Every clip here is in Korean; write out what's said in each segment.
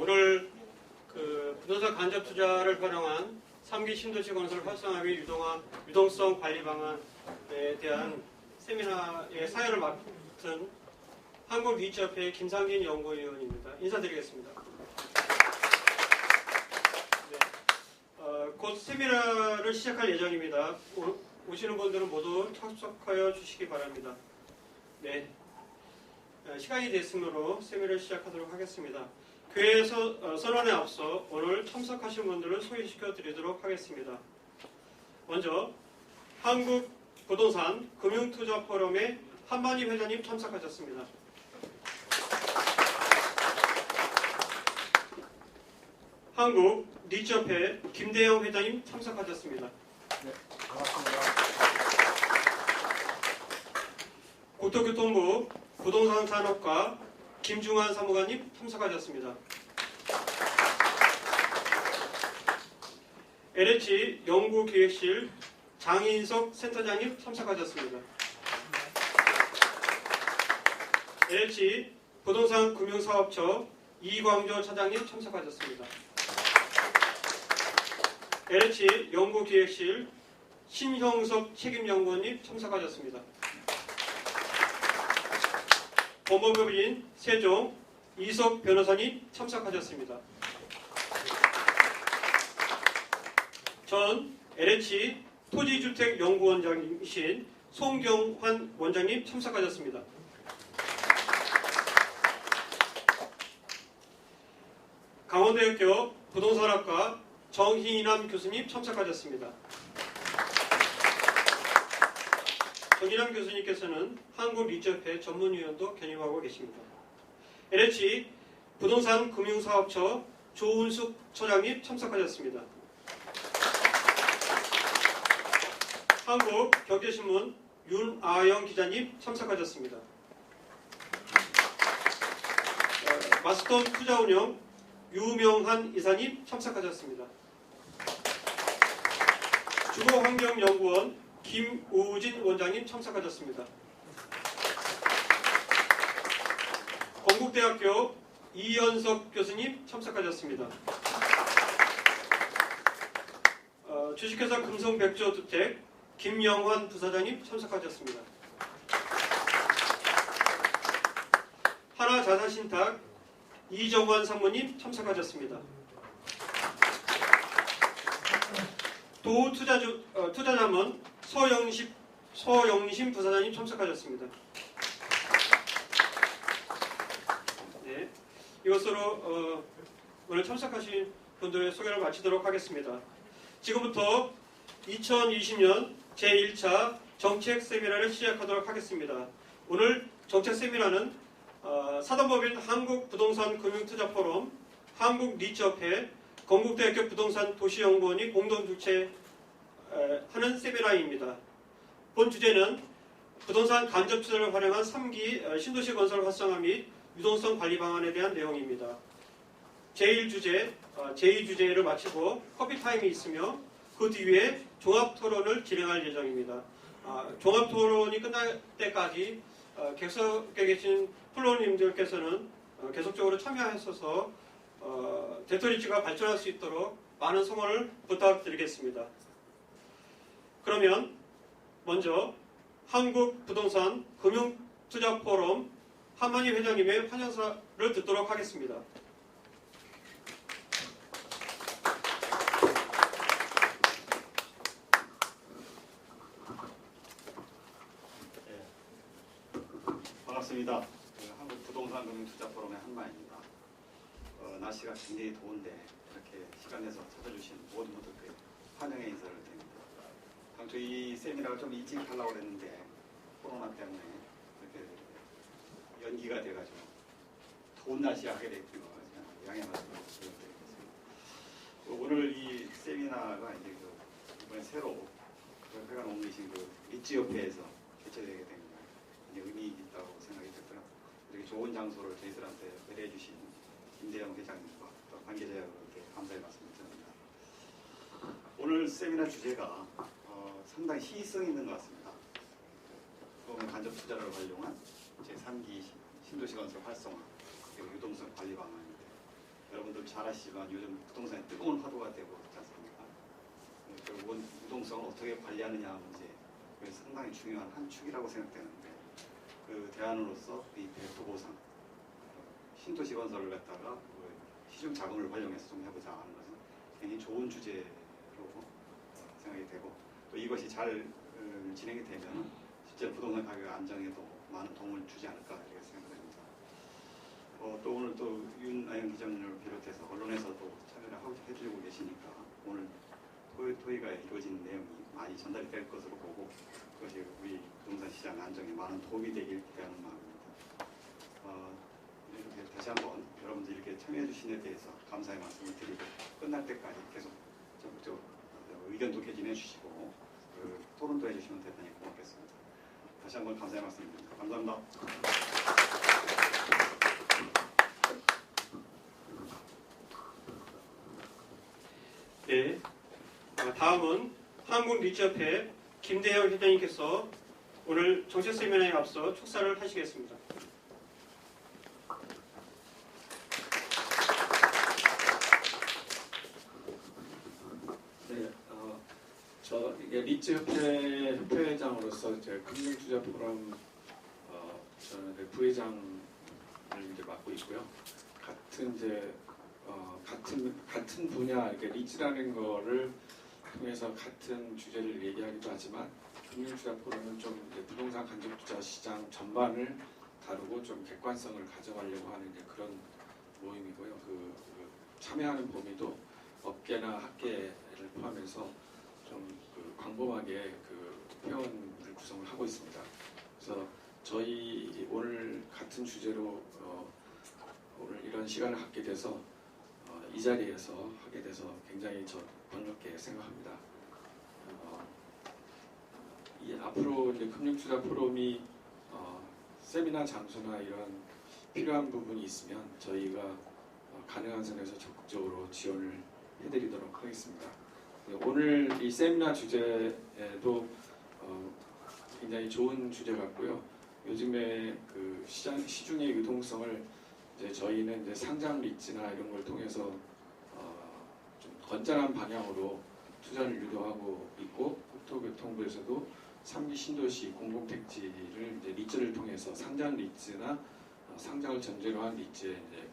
오늘 부동산 간접 투자를 활용한 3기 신도시 건설 활성화 및 유동성 관리 방안에 대한 세미나의 사회를 맡은 한국리츠협회 김상진 연구위원입니다. 인사드리겠습니다. 네, 곧 세미나를 시작할 예정입니다. 오시는 분들은 모두 참석하여 주시기 바랍니다. 네, 시간이 됐으므로 세미나를 시작하도록 하겠습니다. 교회 선언에 앞서 오늘 참석하신 분들을 소개시켜 드리도록 하겠습니다. 먼저 한국부동산 금융투자포럼의 한만희 회장님 참석하셨습니다. 한국리츠협회 김대영 회장님 참석하셨습니다. 네, 반갑습니다. 국토교통부 부동산산업과 김중환 사무관님 참석하셨습니다. LH 연구기획실 장인석 센터장님 참석하셨습니다. LH 부동산금융사업처 이광조 차장님 참석하셨습니다. LH 연구기획실 신형석 책임연구원님 참석하셨습니다. 법무법인 세종 이석 변호사님 참석하셨습니다. 전 LH 토지주택연구원장이신 송경환 원장님 참석하셨습니다. 강원대학교 부동산학과 정희남 교수님 참석하셨습니다. 정희남 교수님께서는 한국리츠협회 전문위원도 겸임하고 계십니다. LH 부동산금융사업처 조은숙 처장님 참석하셨습니다. 한국경제신문 윤아영 기자님 참석하셨습니다. 마스톤 투자운영 유명한 이사님 참석하셨습니다. 주거환경연구원 김우진 원장님 참석하셨습니다. 건국대학교 이연석 교수님 참석하셨습니다. 주식회사 금성백조주택 김영환 부사장님 참석하셨습니다. 하나자산신탁 이정환 상무님 참석하셨습니다. 도투자자문 서영심 부사장님 참석하셨습니다. 네, 이것으로 오늘 참석하신 분들의 소개를 마치도록 하겠습니다. 지금부터 2020년 제1차 정책 세미나를 시작하도록 하겠습니다. 오늘 정책 세미나는 사단법인 한국부동산금융투자포럼, 한국리츠협회, 건국대학교 부동산도시연구원이 공동 주최하는 세미나입니다. 본 주제는 부동산 간접 투자를 활용한 3기 신도시 건설 활성화 및 유동성 관리 방안에 대한 내용입니다. 제1주제, 제2주제를 마치고 커피 타임이 있으며 그 뒤에 종합토론을 진행할 예정입니다. 종합토론이 끝날 때까지 객석에 계신 플로어님들께서는 계속적으로 참여하셔서 대토리치가 발전할 수 있도록 많은 성원을 부탁드리겠습니다. 그러면 먼저 한국부동산 금융투자포럼 한만희 회장님의 환영사를 듣도록 하겠습니다. 반갑습니다. 한국부동산금융투자포럼의 한만희입니다. 날씨가 굉장히 더운데 이렇게 시간 내서 찾아주신 모든 분들께 환영의 인사를 드립니다. 당초 이 세미나를 좀 일찍 하려고 했는데 코로나 때문에 이렇게 연기가 돼가지고 더운 날씨에 하게 됐고요. 양해 말씀을 드리겠습니다. 오늘 이 세미나가 이제 이번에 새로 회가 옮기신 리츠협회에서 개최되게 됩니다. 의미 있다고 생각이 들고요. 이렇게 좋은 장소를 저희들한테 배려해 주신 김대영 회장님과 또 관계자 여러분께 감사의 말씀을 드립니다. 오늘 세미나 주제가 상당히 희성 있는 것 같습니다. 그러면 간접 투자를 활용한 제3기 신도시 건설 활성화 그리고 유동성 관리 방안인데 여러분들 잘 아시지만 요즘 부동산이 뜨거운 화두가 되고 있지 않습니까? 결국은 유동성을 어떻게 관리하느냐 문제, 그게 상당히 중요한 한 축이라고 생각되는데 그 대안으로서 이 대토 보상, 신도시 건설을 갖다가 시중 자금을 활용해서 좀 해보자 하는 것은 굉장히 좋은 주제로 생각이 되고 또 이것이 잘 진행이 되면 실제 부동산 가격 안정에도 많은 도움을 주지 않을까 이렇게 생각됩니다. 또 오늘 또 윤아영 기자님을 비롯해서 언론에서도 참여를 해주고 계시니까 오늘 토의가 이루어진 내용이 많이 전달이 될 것으로 보고 그것이 우리 부동산 시장 안정에 많은 도움이 되길 기대하는 마음입니다. 이렇게 다시 한번 여러분들 이렇게 참여해 주신 데 대해서 감사의 말씀을 드리고 끝날 때까지 계속 적극적으로 의견도 개진해 주시고 토론도 해주시면 대단히 고맙겠습니다. 다시 한번 감사의 말씀드립니다. 감사합니다. 네, 다음은 한국리츠협회 김대영 회장님께서 오늘 정책 세미나에 앞서 축사를 하시겠습니다. 네, 저 이게 리츠 협회장으로서 이제 금융투자 포럼 저는 이제 부회장을 이제 맡고 있고요. 같은 이제 같은 분야, 이렇게 리츠라는 거를 통해서 같은 주제를 얘기하기도 하지만 금융투자 포럼은 좀 이제 부동산 간접투자 시장 전반을 다루고 좀 객관성을 가져가려고 하는 이제 그런 모임이고요. 참여하는 범위도 업계나 학계를 포함해서 좀 광범하게 회원을 구성을 하고 있습니다. 그래서 저희 오늘 같은 주제로 오늘 이런 시간을 갖게 돼서 이 자리에서 하게 돼서 굉장히 번겁게 생각합니다. 앞으로 이제 금융투자 포럼이 세미나 장소나 이런 필요한 부분이 있으면 저희가 가능한 선에서 적극적으로 지원을 해드리도록 하겠습니다. 오늘 이 세미나 주제도 굉장히 좋은 주제 같고요. 요즘에 시중의 유동성을 이제 저희는 이제 상장 리츠나 이런 걸 통해서 좀 건전한 방향으로 투자를 유도하고 있고 국토교통부에서도 3기 신도시 공공택지를 이제 리츠를 통해서 상장 리츠나 상장을 전제로 한 리츠에 이제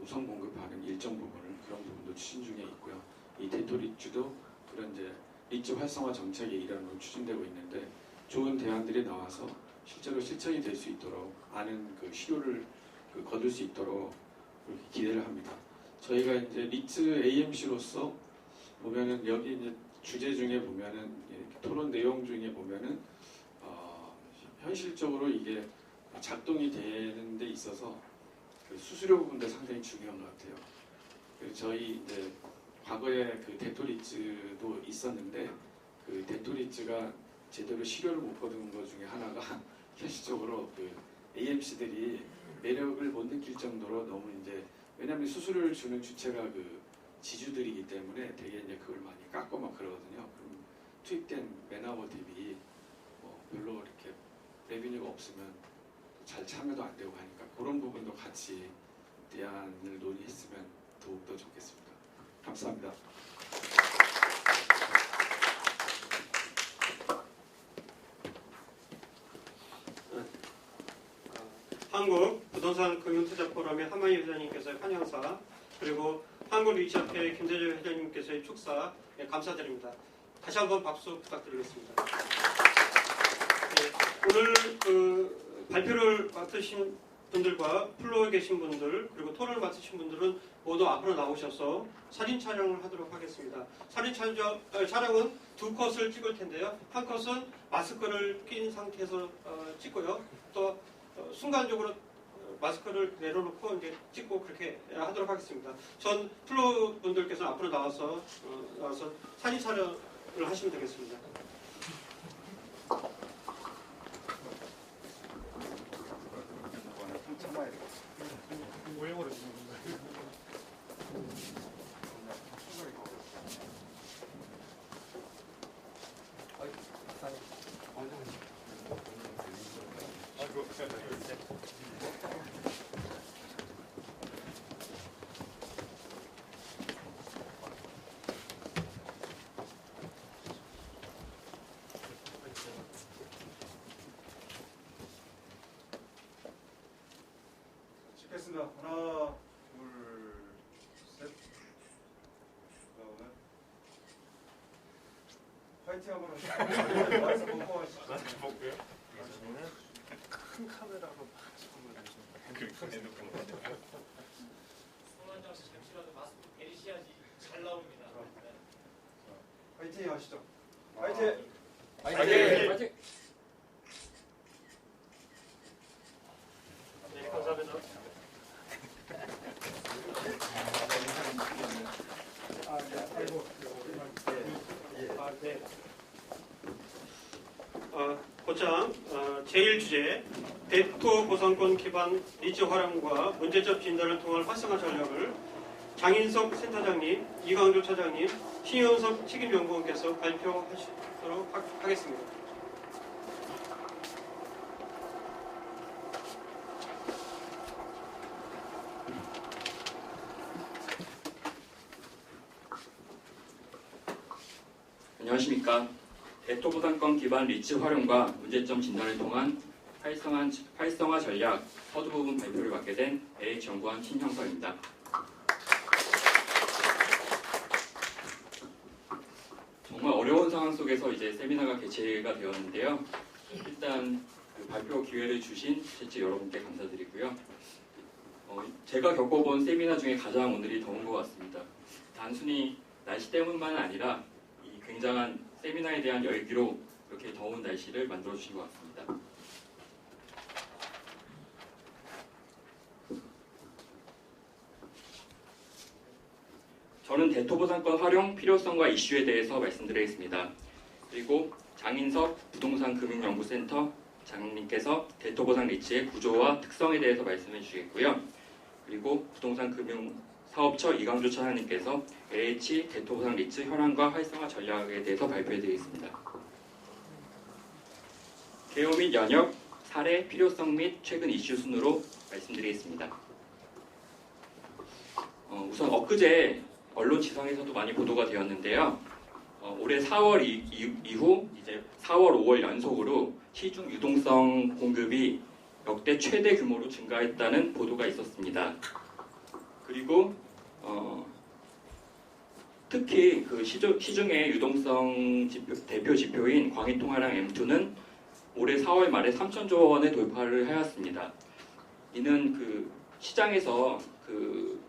우선 공급하는 일정 부분을 그런 부분도 추진 중에 있고요. 이 대토 리츠도 그런 이제 리츠 활성화 정책의 일환으로 추진되고 있는데 좋은 대안들이 나와서 실제로 실천이 될 수 있도록 많은 실효를 거둘 수 있도록 그렇게 기대를 합니다. 저희가 이제 리츠 AMC로서 보면은 여기 이제 주제 중에 보면은 토론 내용 중에 보면은 현실적으로 이게 작동이 되는 데 있어서 수수료 부분도 상당히 중요한 것 같아요. 저희 이제 과거에 대토 리츠도 있었는데 대토 리츠가 제대로 실효를 못 거둔 것 중에 하나가 현실적으로 AMC들이 매력을 못 느낄 정도로 너무 이제 왜냐하면 수수료를 주는 주체가 지주들이기 때문에 되게 이제 그걸 많이 깎고 막 그러거든요. 그럼 투입된 맨아워 대비 별로 이렇게 레비뉴가 없으면 잘 참여도 안 되고 하니까 그런 부분도 같이 대안을 논의했으면 더욱더 좋겠습니다. 감사합니다. 한국 부동산 금융투자 포럼의 한만희 회장님께서의 환영사 그리고 한국리츠협회 김대중 회장님께서의 축사 감사드립니다. 다시 한번 박수 부탁드리겠습니다. 오늘 발표를 맡으신 분들과 플로어에 계신 분들 그리고 토론을 맡으신 분들은 모두 앞으로 나오셔서 사진 촬영을 하도록 하겠습니다. 사진 촬영은 두 컷을 찍을 텐데요. 한 컷은 마스크를 낀 상태에서 찍고요. 또 순간적으로 마스크를 내려놓고 이제 찍고 그렇게 하도록 하겠습니다. 전 플로어 분들께서 앞으로 나와서 사진 촬영을 하시면 되겠습니다. 참아야 되겠습니다. 모형으로 주는 건가요? 파이팅 한번 하시죠. 말씀 먹고 하시죠. 볼게요. 큰 카메라로 막 찍어보여주시면 손원장 씨 잠시라도 마스크 내리셔야지 잘 나옵니다. 파이팅 하시죠. 파이팅. 파이팅! 네, 감사합니다. 곧장 제1주제 대토 보상권 기반 리츠 활용과 문제점 진단을 통한 활성화 전략을 장인석 센터장님, 이광조 차장님, 신현석 책임연구원께서 발표하시도록 하겠습니다. 안녕하십니까. 대토보상권 기반 리츠 활용과 문제점 진단을 통한 활성화 전략 서두 부분 발표를 맡게 된 LH연구원 신형석입니다. 정말 어려운 상황 속에서 이제 세미나가 개최가 되었는데요. 일단 그 발표 기회를 주신 실제 여러분께 감사드리고요. 제가 겪어본 세미나 중에 가장 오늘이 더운 것 같습니다. 단순히 날씨 때문만 아니라 이 굉장한 세미나에 대한 열기로 이렇게 더운 날씨를 만들어 주신 것 같습니다. 저는 대토보상권 활용 필요성과 이슈에 대해서 말씀드리겠습니다. 그리고 장인석 부동산금융연구센터 장님께서 대토보상 리츠의 구조와 특성에 대해서 말씀해 주시겠고요. 그리고 부동산금융사업처 이광조 차장님께서 LH 대토보상 리츠 현황과 활성화 전략에 대해서 발표해 드리겠습니다. 개요 및 연역, 사례, 필요성 및 최근 이슈 순으로 말씀드리겠습니다. 우선 엊그제 언론 지상에서도 많이 보도가 되었는데요. 올해 4월 이후 이제 4월, 5월 연속으로 시중 유동성 공급이 역대 최대 규모로 증가했다는 보도가 있었습니다. 그리고 특히 그 시중의 유동성 대표 지표인 광의통화량 M2는 올해 4월 말에 3,000조 원에 돌파를 하였습니다. 이는 그 시장에서 그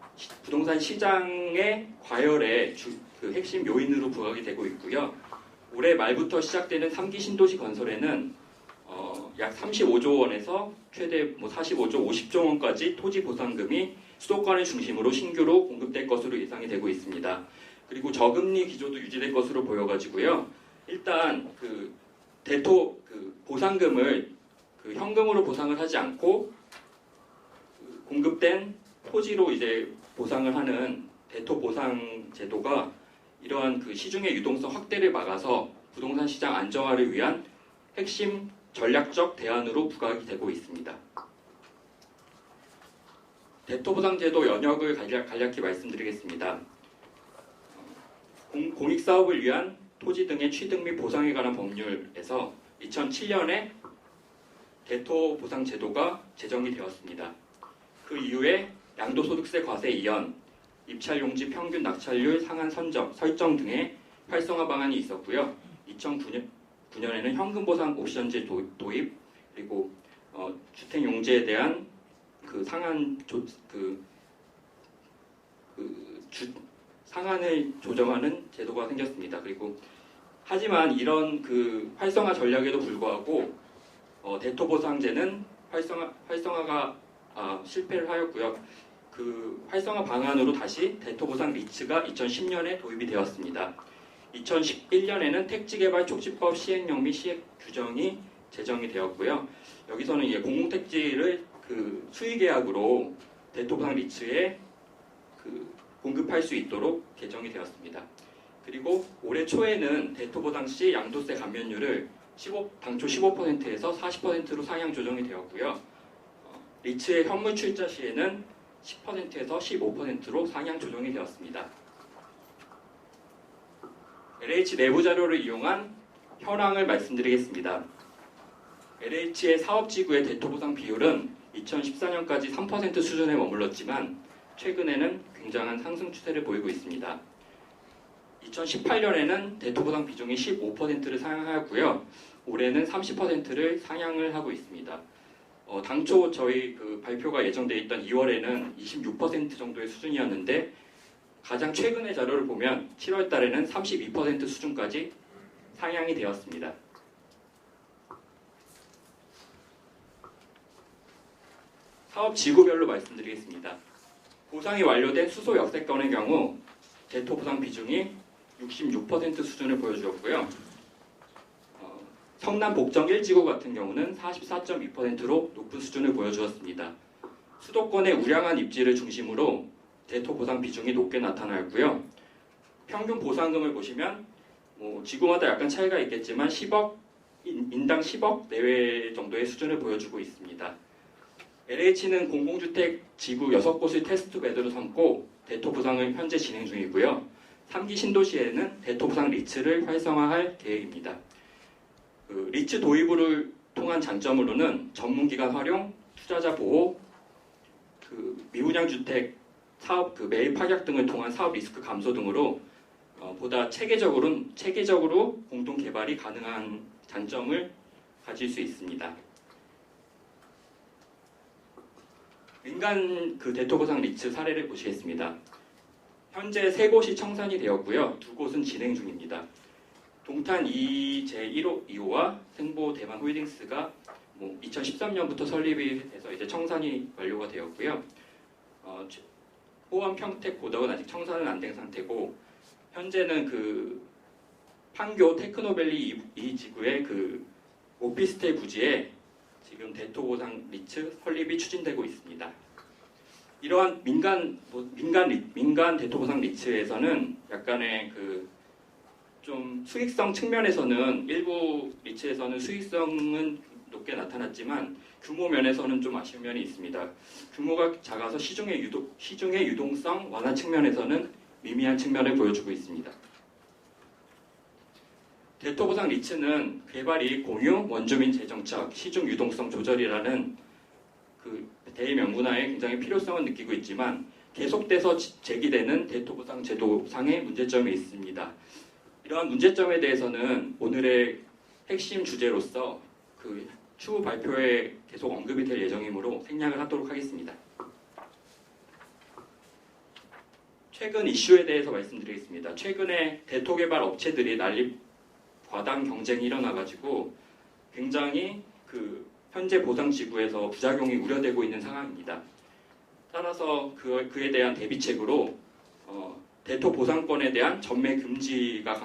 부동산 시장의 과열의 그 핵심 요인으로 부각이 되고 있고요. 올해 말부터 시작되는 3기 신도시 건설에는 약 35조 원에서 최대 45조, 50조 원까지 토지 보상금이 수도권을 중심으로 신규로 공급될 것으로 예상이 되고 있습니다. 그리고 저금리 기조도 유지될 것으로 보여가지고요. 일단 그 대토 그 보상금을 그 현금으로 보상을 하지 않고 그 공급된 토지로 이제 보상을 하는 대토 보상 제도가 이러한 그 시중의 유동성 확대를 막아서 부동산 시장 안정화를 위한 핵심 전략적 대안으로 부각이 되고 있습니다. 대토 보상 제도 연역을 간략히 말씀드리겠습니다. 공익 사업을 위한 토지 등의 취득 및 보상에 관한 법률에서 2007년에 대토 보상 제도가 제정이 되었습니다. 그 이후에 양도소득세 과세 이연, 입찰용지 평균 낙찰률 상한 설정 등의 활성화 방안이 있었고요. 2009년에는 현금 보상 옵션제 도입, 그리고 주택 용지에 대한 그 상한을 조정하는 제도가 생겼습니다. 그리고 하지만 이런 그 활성화 전략에도 불구하고 대토보상제는 활성화가 실패를 하였고요. 그 활성화 방안으로 다시 대토보상 리츠가 2010년에 도입이 되었습니다. 2011년에는 택지개발 촉진법 시행령 및 시행 규정이 제정이 되었고요. 여기서는 이제 공공택지를 그 수의계약으로 대토보상 리츠에 그 공급할 수 있도록 개정이 되었습니다. 그리고 올해 초에는 대토보상 시 양도세 감면율을 당초 15%에서 40%로 상향 조정이 되었고요. 리츠의 현물 출자 시에는 10%에서 15%로 상향 조정이 되었습니다. LH 내부 자료를 이용한 현황을 말씀드리겠습니다. LH의 사업지구의 대토보상 비율은 2014년까지 3% 수준에 머물렀지만 최근에는 굉장한 상승 추세를 보이고 있습니다. 2018년에는 대토보상 비중이 15%를 상향하였고요. 올해는 30%를 상향을 하고 있습니다. 당초 저희 그 발표가 예정돼 있던 2월에는 26% 정도의 수준이었는데 가장 최근의 자료를 보면 7월 달에는 32% 수준까지 상향이 되었습니다. 사업 지구별로 말씀드리겠습니다. 보상이 완료된 수소 역세권의 경우 대토 보상 비중이 66% 수준을 보여주었고요. 성남 복정 1지구 같은 경우는 44.2%로 높은 수준을 보여주었습니다. 수도권의 우량한 입지를 중심으로 대토 보상 비중이 높게 나타나였고요. 평균 보상금을 보시면 지구마다 약간 차이가 있겠지만 10억 인당 10억 내외 정도의 수준을 보여주고 있습니다. LH는 공공주택 지구 6곳을 테스트 베드로 삼고 대토 보상을 현재 진행 중이고요. 3기 신도시에는 대토 보상 리츠를 활성화할 계획입니다. 리츠 도입을 통한 장점으로는 전문기관 활용, 투자자 보호, 미분양 주택 사업 매입 파격 등을 통한 사업 리스크 감소 등으로 보다 체계적으로 공동 개발이 가능한 장점을 가질 수 있습니다. 민간 대토 보상 리츠 사례를 보시겠습니다. 현재 3곳이 청산이 되었고요. 2곳은 진행 중입니다. 동탄 제1호 2호와 생보 대만 홀딩스가 2013년부터 설립이 돼서 이제 청산이 완료가 되었고요. 호원 평택 고덕은 아직 청산은 안 된 상태고 현재는 판교 테크노밸리 2지구의 오피스텔 부지에 지금 대토 보상 리츠 설립이 추진되고 있습니다. 이러한 민간 대토 보상 리츠에서는 약간의 좀 수익성 측면에서는 일부 리츠에서는 수익성은 높게 나타났지만 규모 면에서는 좀 아쉬운 면이 있습니다. 규모가 작아서 시중의 유동성 완화 측면에서는 미미한 측면을 보여주고 있습니다. 대토 보상 리츠는 개발이 공유, 원주민 재정착, 시중 유동성 조절이라는 대명문화의 굉장히 필요성을 느끼고 있지만 계속돼서 제기되는 대토 보상 제도상의 문제점이 있습니다. 이러한 문제점에 대해서는 오늘의 핵심 주제로서 추후 발표에 계속 언급이 될 예정이므로 생략을 하도록 하겠습니다. 최근 이슈에 대해서 말씀드리겠습니다. 최근에 대토 개발 업체들이 난립 과당 경쟁이 일어나가지고 굉장히 현재 보상 지구에서 부작용이 우려되고 있는 상황입니다. 따라서 그에 대한 대비책으로 대토 보상권에 대한 전매 금지가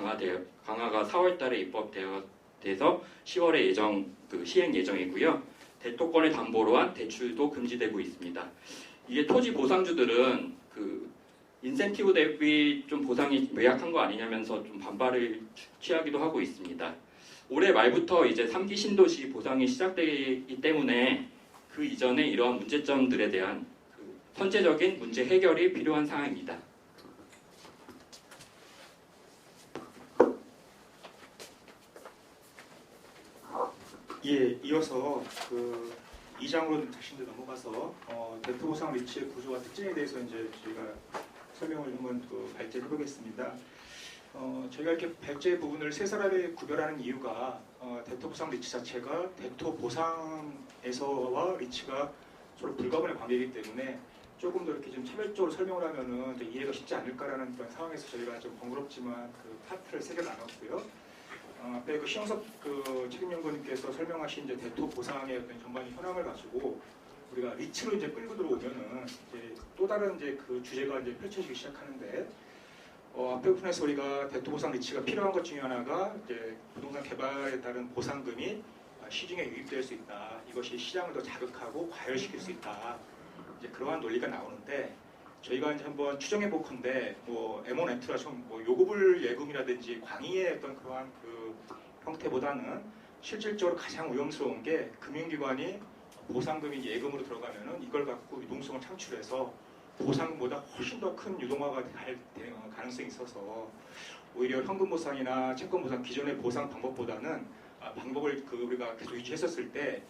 강화가 4월달에 입법돼서 10월에 시행 예정이고요. 대토권을 담보로 한 대출도 금지되고 있습니다. 이게 토지 보상주들은 인센티브 대비 좀 보상이 외약한 거 아니냐면서 좀 반발을 취하기도 하고 있습니다. 올해 말부터 이제 3기 신도시 보상이 시작되기 때문에 그 이전에 이러한 문제점들에 대한 선제적인 문제 해결이 필요한 상황입니다. 예, 이어서 2장으로 다시 넘어가서 대토 보상 리츠의 구조와 특징에 대해서 이제 저희가 설명을 한번 발제해 보겠습니다. 저희가 이렇게 발제 부분을 세 사람에 구별하는 이유가 대토 보상 리츠 자체가 대토 보상에서와 리츠가 서로 불가분의 관계이기 때문에 조금 더 이렇게 좀 차별적으로 설명을 하면은 이해가 쉽지 않을까라는 그런 상황에서 저희가 좀 번거롭지만 파트를 세 개 나눴고요. 앞에 신영섭 책임연구원님께서 설명하신 이제 대토 보상의 어떤 전반의 현황을 가지고 우리가 리츠로 이제 끌고 들어오면은 이제 또 다른 이제 주제가 이제 펼쳐지기 시작하는데 앞에 부분에서 우리가 대토 보상 리츠가 필요한 것 중에 하나가 이제 부동산 개발에 따른 보상금이 시중에 유입될 수 있다. 이것이 시장을 더 자극하고 과열시킬 수 있다. 이제 그러한 논리가 나오는데 저희가 이제 한번 추정해 보건데 M1, M2라 좀 요구불 예금이라든지 광의의 어떤 그러한 형태보다는 실질적으로 가장 위험스러운 게 금융기관이 보상금이 예금으로 들어가면은 이걸 갖고 유동성을 창출해서 보상금보다 훨씬 더 큰 유동화가 될 가능성이 있어서 오히려 현금 보상이나 채권 보상 기존의 보상 방법보다는 방법을 우리가 계속 유지했었을 때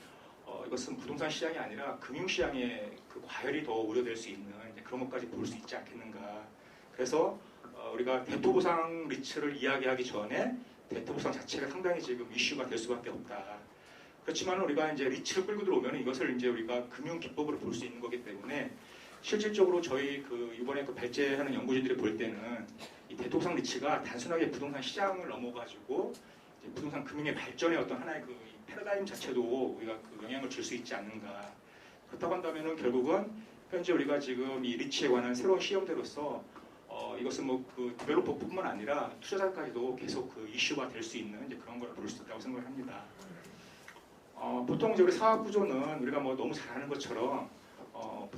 이것은 부동산 시장이 아니라 금융 시장의 과열이 더 우려될 수 있는 그런 것까지 볼 수 있지 않겠는가. 그래서 우리가 대토보상 리츠를 이야기하기 전에 대토보상 자체가 상당히 지금 이슈가 될 수밖에 없다. 그렇지만 우리가 이제 리츠를 끌고 들어오면 이것을 이제 우리가 금융 기법으로 볼 수 있는 거기 때문에 실질적으로 저희 그 이번에 그 발제하는 연구진들이 볼 때는 이 대토보상 리츠가 단순하게 부동산 시장을 넘어가지고 이제 부동산 금융의 발전의 어떤 하나의 그 패러다임 자체도 우리가 그 영향을 줄 수 있지 않는가. 그렇다고 한다면은 결국은 현재 우리가 지금 이 리츠에 관한 새로운 시험대로서 이것은 뭐 그 디벨로퍼뿐만 아니라 투자자까지도 계속 그 이슈가 될 수 있는 이제 그런 걸 볼 수 있다고 생각을 합니다. 보통 이제 우리 사업 구조는 우리가 뭐 너무 잘 아는 것처럼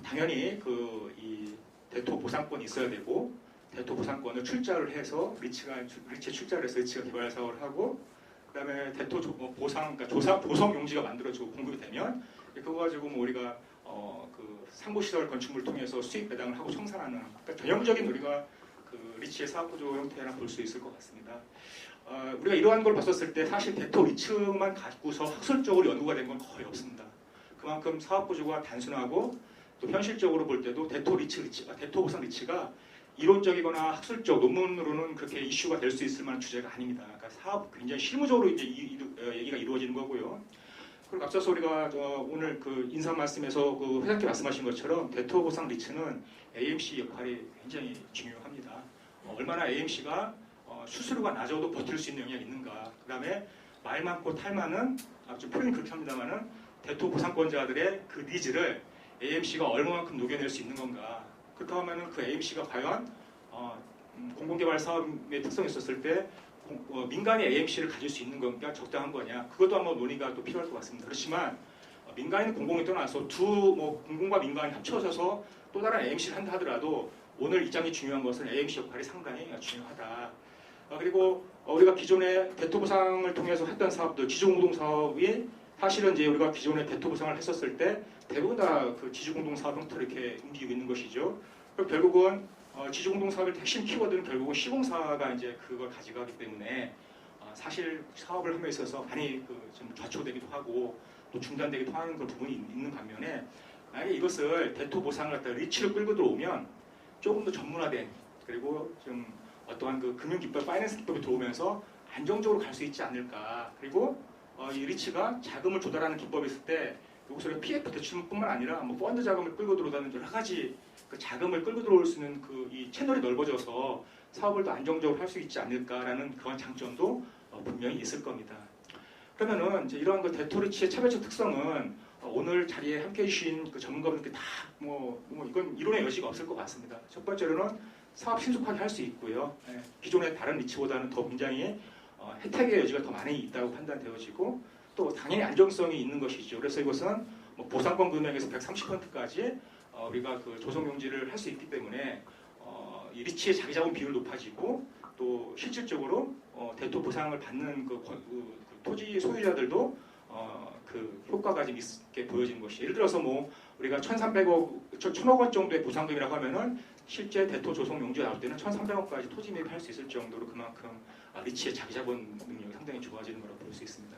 당연히 그 이 대토 보상권이 있어야 되고 대토 보상권을 출자를 해서 리츠에 출자를 해서 리츠가 개발 사업을 하고 그다음에 대토 보상 그러니까 보성 용지가 만들어지고 공급이 되면 그거 가지고 뭐 우리가 그 상부시설 건축물을 통해서 수익 배당을 하고 청산하는 그러니까 전형적인 우리가 그 리츠의 사업 구조 형태라 볼 수 있을 것 같습니다. 우리가 이러한 걸 봤었을 때 사실 대토 리츠만 갖고서 학술적으로 연구가 된 건 거의 없습니다. 그만큼 사업 구조가 단순하고 또 현실적으로 볼 때도 대토 보상 리츠가 이론적이거나 학술적 논문으로는 그렇게 이슈가 될 수 있을 만한 주제가 아닙니다. 그러니까 사업 굉장히 실무적으로 이제 얘기가 이루어지는 거고요. 그리고 앞서서 우리가 오늘 그 인사 말씀에서 그 회장님께 말씀하신 것처럼 대토 보상 리츠는 AMC 역할이 굉장히 중요합니다. 얼마나 AMC가 수수료가 낮아도 버틸 수 있는 영향이 있는가. 그 다음에 말 많고 탈 많은 좀 표현이 그렇게 합니다만은 대토 보상권자들의 그 니즈를 AMC가 얼마만큼 녹여낼 수 있는 건가. 그렇다고 하면은 그 AMC가 과연 공공개발 사업의 특성이 있었을 때 민간이 AMC를 가질 수 있는 건가 적당한 거냐. 그것도 한번 논의가 또 필요할 것 같습니다. 그렇지만 민간인 공공이 떠나서 공공과 민간이 합쳐져서 또 다른 AMC를 한다 하더라도 오늘 입장이 중요한 것은 AMC 역할이 상당히 중요하다. 그리고 우리가 기존에 대토보상을 통해서 했던 사업들, 지주공동 사업이 사실은 이제 우리가 기존에 대토보상을 했었을 때 대부분 다 그 지주공동 사업 형태로 이렇게 움직이고 있는 것이죠. 그리고 결국은 지주공동 사업의 핵심 키워드는 결국은 시공사가 이제 그걸 가져가기 때문에 사실 사업을 함에 있어서 많이 좀 좌초되기도 하고 또 중단되기도 하는 그 부분이 있는 반면에 만약에 이것을 대토보상을 갖다 리츠를 끌고 들어오면 조금 더 전문화된 그리고 좀 어떠한 그 금융기법, 파이낸스 기법이 들어오면서 안정적으로 갈 수 있지 않을까. 그리고 이 리츠가 자금을 조달하는 기법이 있을 때 여기서 PF 대출뿐만 아니라 뭐 펀드 자금을 끌고 들어오다는 여러 가지 그 자금을 끌고 들어올 수 있는 그 이 채널이 넓어져서 사업을 더 안정적으로 할 수 있지 않을까라는 그런 장점도 분명히 있을 겁니다. 그러면은 이제 이러한 그 대토 리츠의 차별적 특성은 오늘 자리에 함께해 주신 그 전문가분들께 다 이건 이론의 여지가 없을 것 같습니다. 첫 번째로는 사업 신속하게 할 수 있고요. 기존의 다른 리츠보다는 더 굉장히 혜택의 여지가 더 많이 있다고 판단되어지고 또 당연히 안정성이 있는 것이죠. 그래서 이것은 뭐 보상권 금액에서 130%까지 우리가 그 조성용지를 할 수 있기 때문에 이 리츠의 자기자본 비율 높아지고 또 실질적으로 대토 보상을 받는 그 토지 소유자들도 그 효과가 좀 있게 보여지는 것이 예를 들어서 뭐 우리가 1,300억 원 정도의 보상금이라고 하면은 실제 대토 조성 용지가 나올 때는 1,300억까지 토지 매입할 수 있을 정도로 그만큼 리츠의 자기자본 능력이 상당히 좋아지는 거라고 볼 수 있습니다.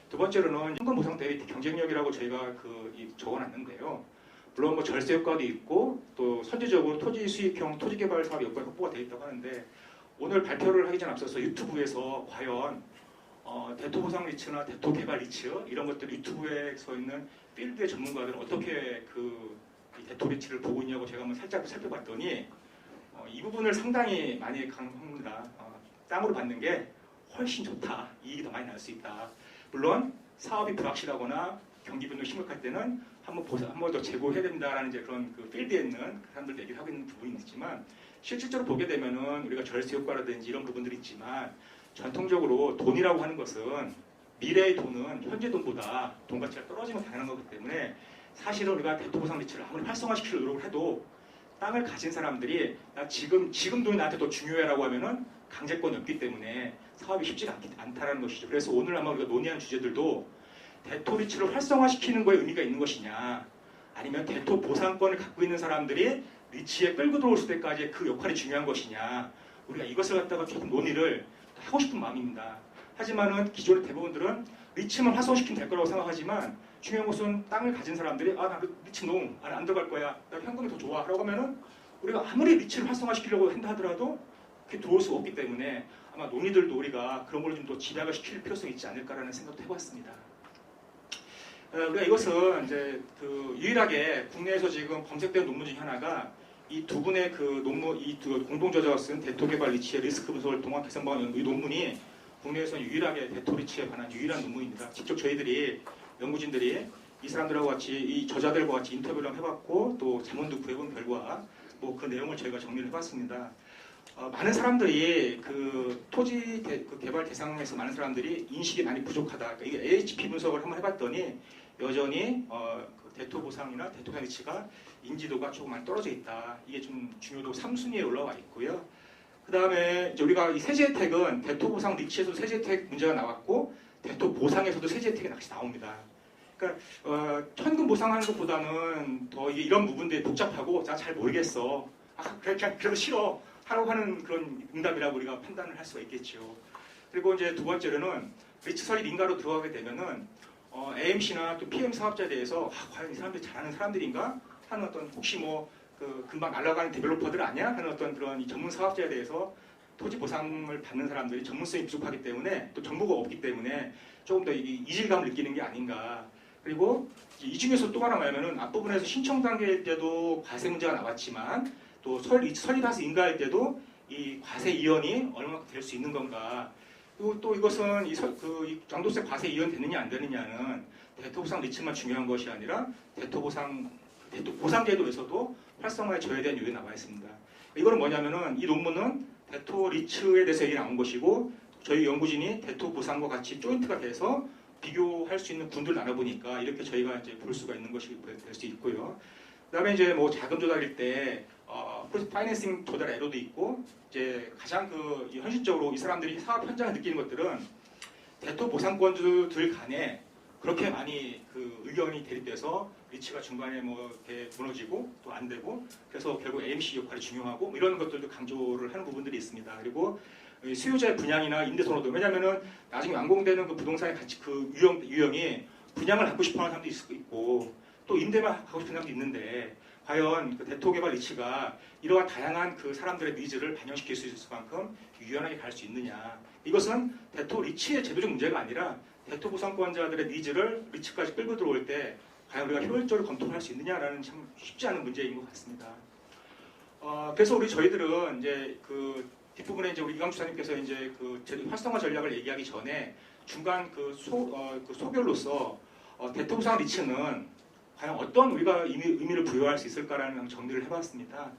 두 번째로는 현금 보상 대비 경쟁력이라고 저희가 적어놨는데요. 물론 뭐 절세 효과도 있고 또 선제적으로 토지 수익형 토지 개발 사업 여건이 확보가 되어 있다고 하는데 오늘 발표를 하기 전 앞서서 유튜브에서 과연 대토 보상 리츠나 대토 개발 리츠 이런 것들 유튜브에 서 있는 필드의 전문가들은 어떻게 이 대토 리츠를 보고 있냐고 제가 한번 살짝 살펴봤더니 이 부분을 상당히 많이 강조합니다. 땅으로 받는 게 훨씬 좋다. 이익이 더 많이 날 수 있다. 물론 사업이 불확실하거나 경기 변동이 심각할 때는 한 번 더 재고해야 된다라는 이제 그런 그 필드에 있는 사람들 얘기를 하고 있는 부분이 있지만 실질적으로 보게 되면은 우리가 절세 효과라든지 이런 부분들이 있지만 전통적으로 돈이라고 하는 것은 미래의 돈은 현재 돈보다 돈 가치가 떨어지면 당연한 거기 때문에 사실은 우리가 대토 보상 리츠를 아무리 활성화시키려 노력을 해도 땅을 가진 사람들이 나 지금 돈이 나한테 더 중요해라고 하면은 강제권이 없기 때문에 사업이 쉽지가 않다라는 것이죠. 그래서 오늘 아마 우리가 논의한 주제들도 대토 리츠를 활성화시키는 거에 의미가 있는 것이냐 아니면 대토 보상권을 갖고 있는 사람들이 리츠에 끌고 들어올 때까지 그 역할이 중요한 것이냐 우리가 이것을 갖다가 조금 논의를 하고 싶은 마음입니다. 하지만은 기존의 대부분들은 리츠만 활성화시키면 될 거라고 생각하지만 중요한 것은 땅을 가진 사람들이 나 리츠 안 들어갈 거야. 나 현금이 더 좋아. 라고 하면은 우리가 아무리 리츠를 활성화시키려고 한다 하더라도 그게 들어올 수가 없기 때문에 아마 논의들도 우리가 그런 걸 좀 더 집약을 시킬 필요성이 있지 않을까라는 생각도 해봤습니다. 우리가 이것은 이제 그 유일하게 국내에서 지금 검색된 논문 중에 하나가 이 두 분의 그 논문, 이 두 공동 저자가 쓴 대토개발 리치의 리스크 분석을 동학 개선방안 연구 이 논문이 국내에서 유일하게 대토 리치에 관한 유일한 논문입니다. 직접 저희들이 연구진들이 이 사람들하고 같이 이 저자들과 같이 인터뷰를 해봤고 또 자문도 구해본 결과 뭐 그 내용을 저희가 정리를 해봤습니다. 많은 사람들이 그 토지 그 개발 대상에서 많은 사람들이 인식이 많이 부족하다. 그러니까 이게 AHP 분석을 한번 해봤더니 여전히 그 대토 보상이나 대토 가치가 인지도가 조금 많이 떨어져 있다. 이게 좀 중요도 3순위에 올라와 있고요. 그 다음에 우리가 이 세제 혜택은 대토 보상 리치에서도 세제 혜택 문제가 나왔고 대토 보상에서도 세제 혜택이 같이 나옵니다. 그러니까 현금 보상하는 것보다는 더 이런 부분들이 복잡하고 나 잘 모르겠어. 그냥 그래도 싫어. 하라고 하는 그런 응답이라고 우리가 판단을 할 수가 있겠죠. 그리고 이제 두 번째로는 리치 설립 인가로 들어가게 되면은 AMC나 또 PM 사업자에 대해서 과연 이 사람들이 잘하는 사람들인가 하는 어떤 혹시 뭐 그 금방 날아가는 데벨로퍼들 아니야 하는 어떤 그런 이 전문 사업자에 대해서 토지 보상을 받는 사람들이 전문성이 부족하기 때문에 또 정보가 없기 때문에 조금 더 이질감을 느끼는 게 아닌가. 그리고 이 중에서 또 하나 말하면은 앞부분에서 신청 단계일 때도 과세 문제가 나왔지만 또 설립해서 인가할 때도 이 과세 이연이 얼마나 될 수 있는 건가. 그리고 또 이것은 이 양도세 과세 이연 되느냐 안 되느냐는 대토보상 리츠만 중요한 것이 아니라 대토 보상 제도에서도 활성화에 져야 되는 요인이 나와 있습니다. 이거는 뭐냐면은 이 논문은 대토 리츠에 대해서 얘기 나온 것이고 저희 연구진이 대토 보상과 같이 조인트가 돼서 비교할 수 있는 군들을 나눠보니까 이렇게 저희가 이제 볼 수가 있는 것이 될 수 있고요. 그다음에 이제 뭐 자금 조달일 때 파이낸싱 조달 에러도 있고 이제 가장 그 현실적으로 이 사람들이 사업 현장에 느끼는 것들은 대토 보상권주들 간에 그렇게 많이 그 의견이 대립돼서 리치가 중간에 뭐 이렇게 무너지고 또 안 되고 그래서 결국 AMC 역할이 중요하고 뭐 이런 것들도 강조를 하는 부분들이 있습니다. 그리고 수요자의 분양이나 임대 선호도 왜냐면은 나중에 완공되는 그 부동산의 가치 그 유형이 분양을 갖고 싶어하는 사람도 있고 또 임대만 하고 싶은 사람도 있는데 과연 그 대토 개발 리치가 이러한 다양한 그 사람들의 니즈를 반영시킬 수 있을 만큼 유연하게 갈 수 있느냐. 이것은 대토 리치의 제도적 문제가 아니라 대토 보상권자들의 니즈를 리치까지 끌고 들어올 때 과연 우리가 효율적으로 검토를 할 수 있느냐라는 참 쉽지 않은 문제인 것 같습니다. 그래서 저희들은 이제 그 뒷부분에 이제 우리 이강 주사님께서 이제 그 활성화 전략을 얘기하기 전에 중간 소결로서 대토 보상 리치는 과연 어떤 우리가 의미를 부여할 수 있을까라는 정리를 해봤습니다.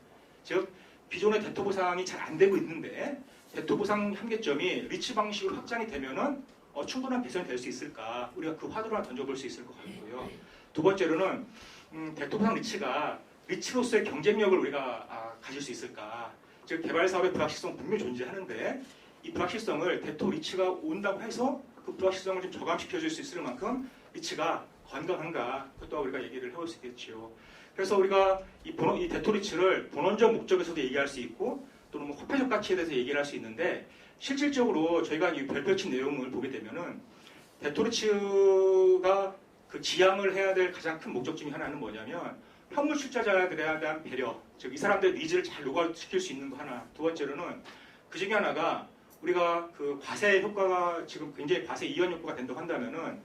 즉 기존의 대토 보상이 잘 안 되고 있는데 대토 보상 한계점이 리치 방식으로 확장이 되면은 충분한 개선이 될 수 있을까? 우리가 그 화두를 하나 던져볼 수 있을 것 같고요. 두 번째로는 대토 보상 리치가 리치로서의 경쟁력을 우리가 가질 수 있을까? 즉 개발 사업의 불확실성 분명히 존재하는데 이 불확실성을 대토 리치가 온다고 해서 그 불확실성을 좀 저감시켜 줄 수 있을 만큼 리치가 건강한가? 그것도 우리가 얘기를 해볼 수 있겠지요. 그래서 우리가 이 대토 리치를 본원적 목적에서도 얘기할 수 있고 또는 뭐 화폐적 가치에 대해서 얘기를 할 수 있는데 실질적으로 저희가 이 별표친 내용을 보게 되면은 대토 리치가 그 지향을 해야 될 가장 큰 목적 중에 하나는 뭐냐면 현물 출자자들에 대한 배려, 즉 이 사람들의 니즈를 잘 녹아시킬 수 있는 거 하나. 두 번째로는 그 중에 하나가 우리가 그 과세 효과가 지금 굉장히 과세 이연 효과가 된다고 한다면은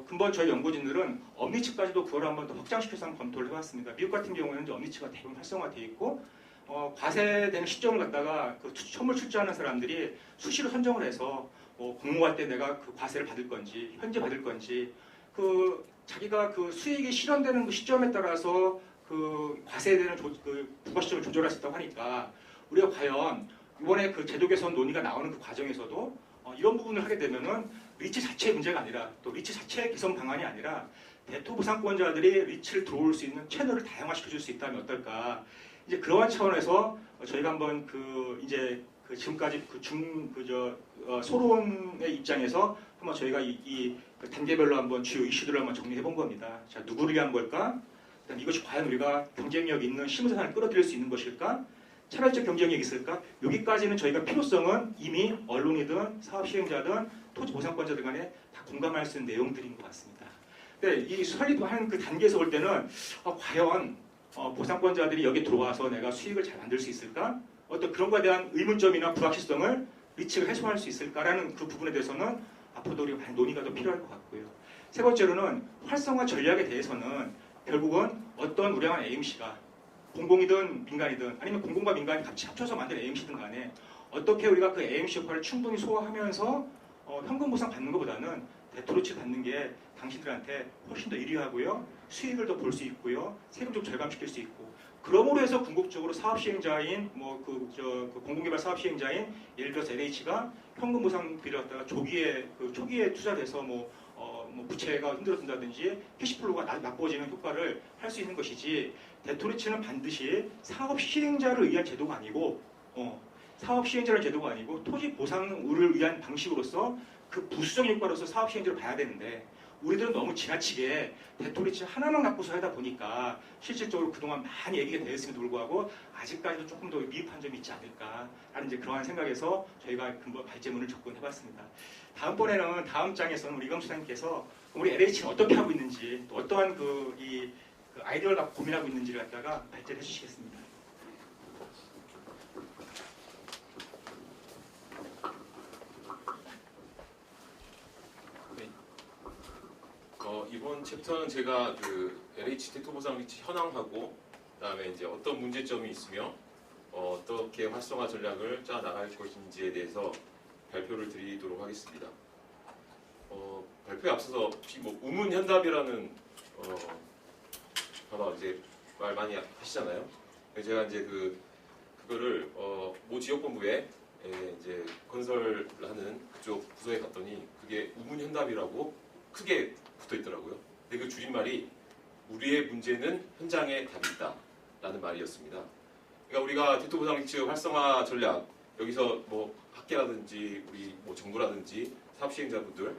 근본 저희 연구진들은 엄니치까지도 그걸 한번 더 확장시켜서 한번 검토를 해봤습니다. 미국 같은 경우에는 이제 엄니치가 대부분 활성화되어 있고 과세되는 시점을 갖다가 그 현물 출자하는 사람들이 수시로 선정을 해서 공모할 때 내가 그 과세를 받을 건지 현재 받을 건지 그 자기가 그 수익이 실현되는 그 시점에 따라서 그 과세에 대한 그 부과 시점을 조절할 수 있다고 하니까 우리가 과연 이번에 그 제도 개선 논의가 나오는 그 과정에서도 이런 부분을 하게 되면은 리치 자체의 문제가 아니라 또 리치 자체의 개선 방안이 아니라 대토 보상권자들이 리치를 들어올 수 있는 채널을 다양화시켜 줄 수 있다면 어떨까? 이제 그러한 차원에서 저희가 한번 이제 지금까지 소론의 입장에서 한번 저희가 이 단계별로 한번 주요 이슈들을 한번 정리해 본 겁니다. 자, 누구를 위한 걸까? 그다음 이것이 과연 우리가 경쟁력 있는 실무자산을 끌어들일 수 있는 것일까? 차별적 경쟁력이 있을까? 여기까지는 저희가 필요성은 이미 언론이든 사업 시행자든 토지 보상권자들 간에 다 공감할 수 있는 내용들인 것 같습니다. 근데 이 설립하는 그 단계에서 올 때는 과연 보상권자들이 여기 들어와서 내가 수익을 잘 만들 수 있을까? 어떤 그런 거에 대한 의문점이나 불확실성을 리치가 해소할 수 있을까라는 그 부분에 대해서는 앞으로도 우리가 많은 논의가 더 필요할 것 같고요. 세 번째로는 활성화 전략에 대해서는 결국은 어떤 우량한 AMC가 공공이든 민간이든 아니면 공공과 민간이 같이 합쳐서 만든 AMC든 간에 어떻게 우리가 그 AMC 역할을 충분히 소화하면서 현금 보상 받는 것보다는 데토로치 받는 게 당신들한테 훨씬 더 유리하고요. 수익을 더 볼 수 있고요. 세금 좀 절감시킬 수 있고 그러므로 해서 궁극적으로 사업 시행자인 공공개발 사업 시행자인 예를 들어서 LH가 현금 보상비를 갖다가 초기에 투자를 해서 부채가 힘들어진다든지 캐시플로우가 나빠지는 효과를 할 수 있는 것이지 데토리치는 반드시 사업 시행자를 위한 제도가 아니고 사업 시행자를 제도가 아니고 토지 보상을 위한 방식으로서 그 부수적인 효과로서 사업 시행자를 봐야 되는데 우리들은 너무 지나치게 데토리치 하나만 갖고서 하다 보니까 실질적으로 그동안 많이 얘기가 되었음에도 불구하고 아직까지도 조금 더 미흡한 점이 있지 않을까라는 이제 그러한 생각에서 저희가 근본 발제문을 접근해봤습니다. 다음번에는 다음 장에서는 우리 이광수 사장님께서 우리 LH는 어떻게 하고 있는지 또 어떠한 그 아이디어를 갖고 고민하고 있는지를 갖다가 발제를 해주시겠습니다. 이번 챕터는 제가 그 LH 대토 보상 리치 현황하고 그다음에 이제 어떤 문제점이 있으며 어떻게 활성화 전략을 짜 나갈 것인지에 대해서 발표를 드리도록 하겠습니다. 발표에 앞서서 혹시 우문현답이라는 아마 이제 말 많이 하시잖아요. 제가 이제 그거를 모 지역본부에 이제 건설하는 그쪽 부서에 갔더니 그게 우문현답이라고 크게 붙어 있더라고요. 근데 그 줄임말이 우리의 문제는 현장에 답이 있다라는 말이었습니다. 그러니까 우리가 대토 보상 리치 활성화 전략 여기서 학계라든지 우리 정부라든지 사업 시행자분들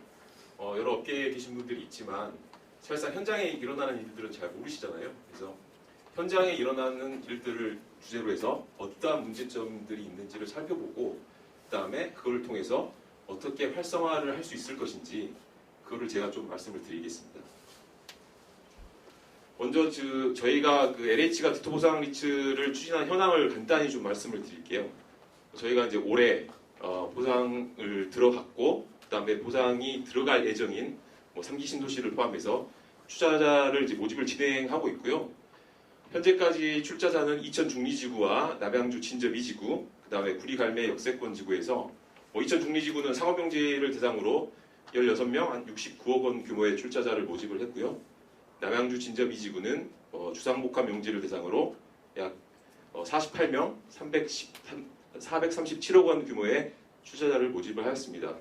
여러 업계에 계신 분들이 있지만 사실상 현장에 일어나는 일들은 잘 모르시잖아요. 그래서 현장에 일어나는 일들을 주제로 해서 어떠한 문제점들이 있는지를 살펴보고 그다음에 그걸 통해서 어떻게 활성화를 할 수 있을 것인지 그거를 제가 좀 말씀을 드리겠습니다. 먼저 저희가 그 LH가 대토 보상 리츠를 추진한 현황을 간단히 좀 말씀을 드릴게요. 저희가 이제 올해 보상을 들어갔고 그다음에 보상이 들어갈 예정인 3기 신도시를 포함해서 출자자를 이제 모집을 진행하고 있고요. 현재까지 출자자는 이천 중리지구와 남양주 진접 2지구, 그다음에 구리갈매 역세권 지구에서 이천 중리지구는 상업용지를 대상으로 16명, 한 69억 원 규모의 출자자를 모집을 했고요. 남양주 진접 2지구는 주상복합 용지를 대상으로 약 48명, 437억 원 규모의 출자자를 모집을 하였습니다.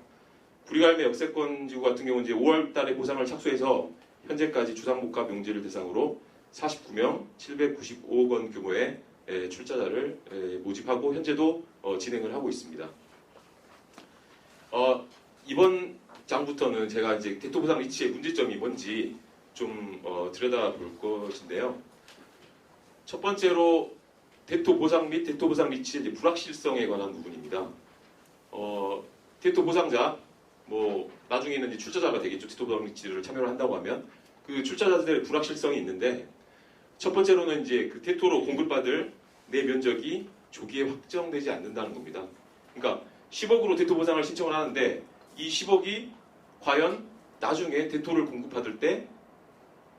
구리갈매 역세권 지구 같은 경우는 이제 5월 달에 보상을 착수해서 현재까지 주상복합 용지를 대상으로 49명, 795억 원 규모의 출자자를 모집하고 현재도 진행을 하고 있습니다. 이번 장부터는 제가 이제 대토 보상 리치의 문제점이 뭔지 좀 들여다볼 것인데요. 첫 번째로 대토 보상 및 대토 보상 리치의 이제 불확실성에 관한 부분입니다. 대토 보상자 나중에는 이제 출자자가 되겠죠. 대토 보상 리치를 참여를 한다고 하면 그 출자자들의 불확실성이 있는데 첫 번째로는 이제 그 대토로 공급받을 내 면적이 조기에 확정되지 않는다는 겁니다. 그러니까 10억으로 대토 보상을 신청을 하는데 이 10억이 과연 나중에 대토를 공급받을 때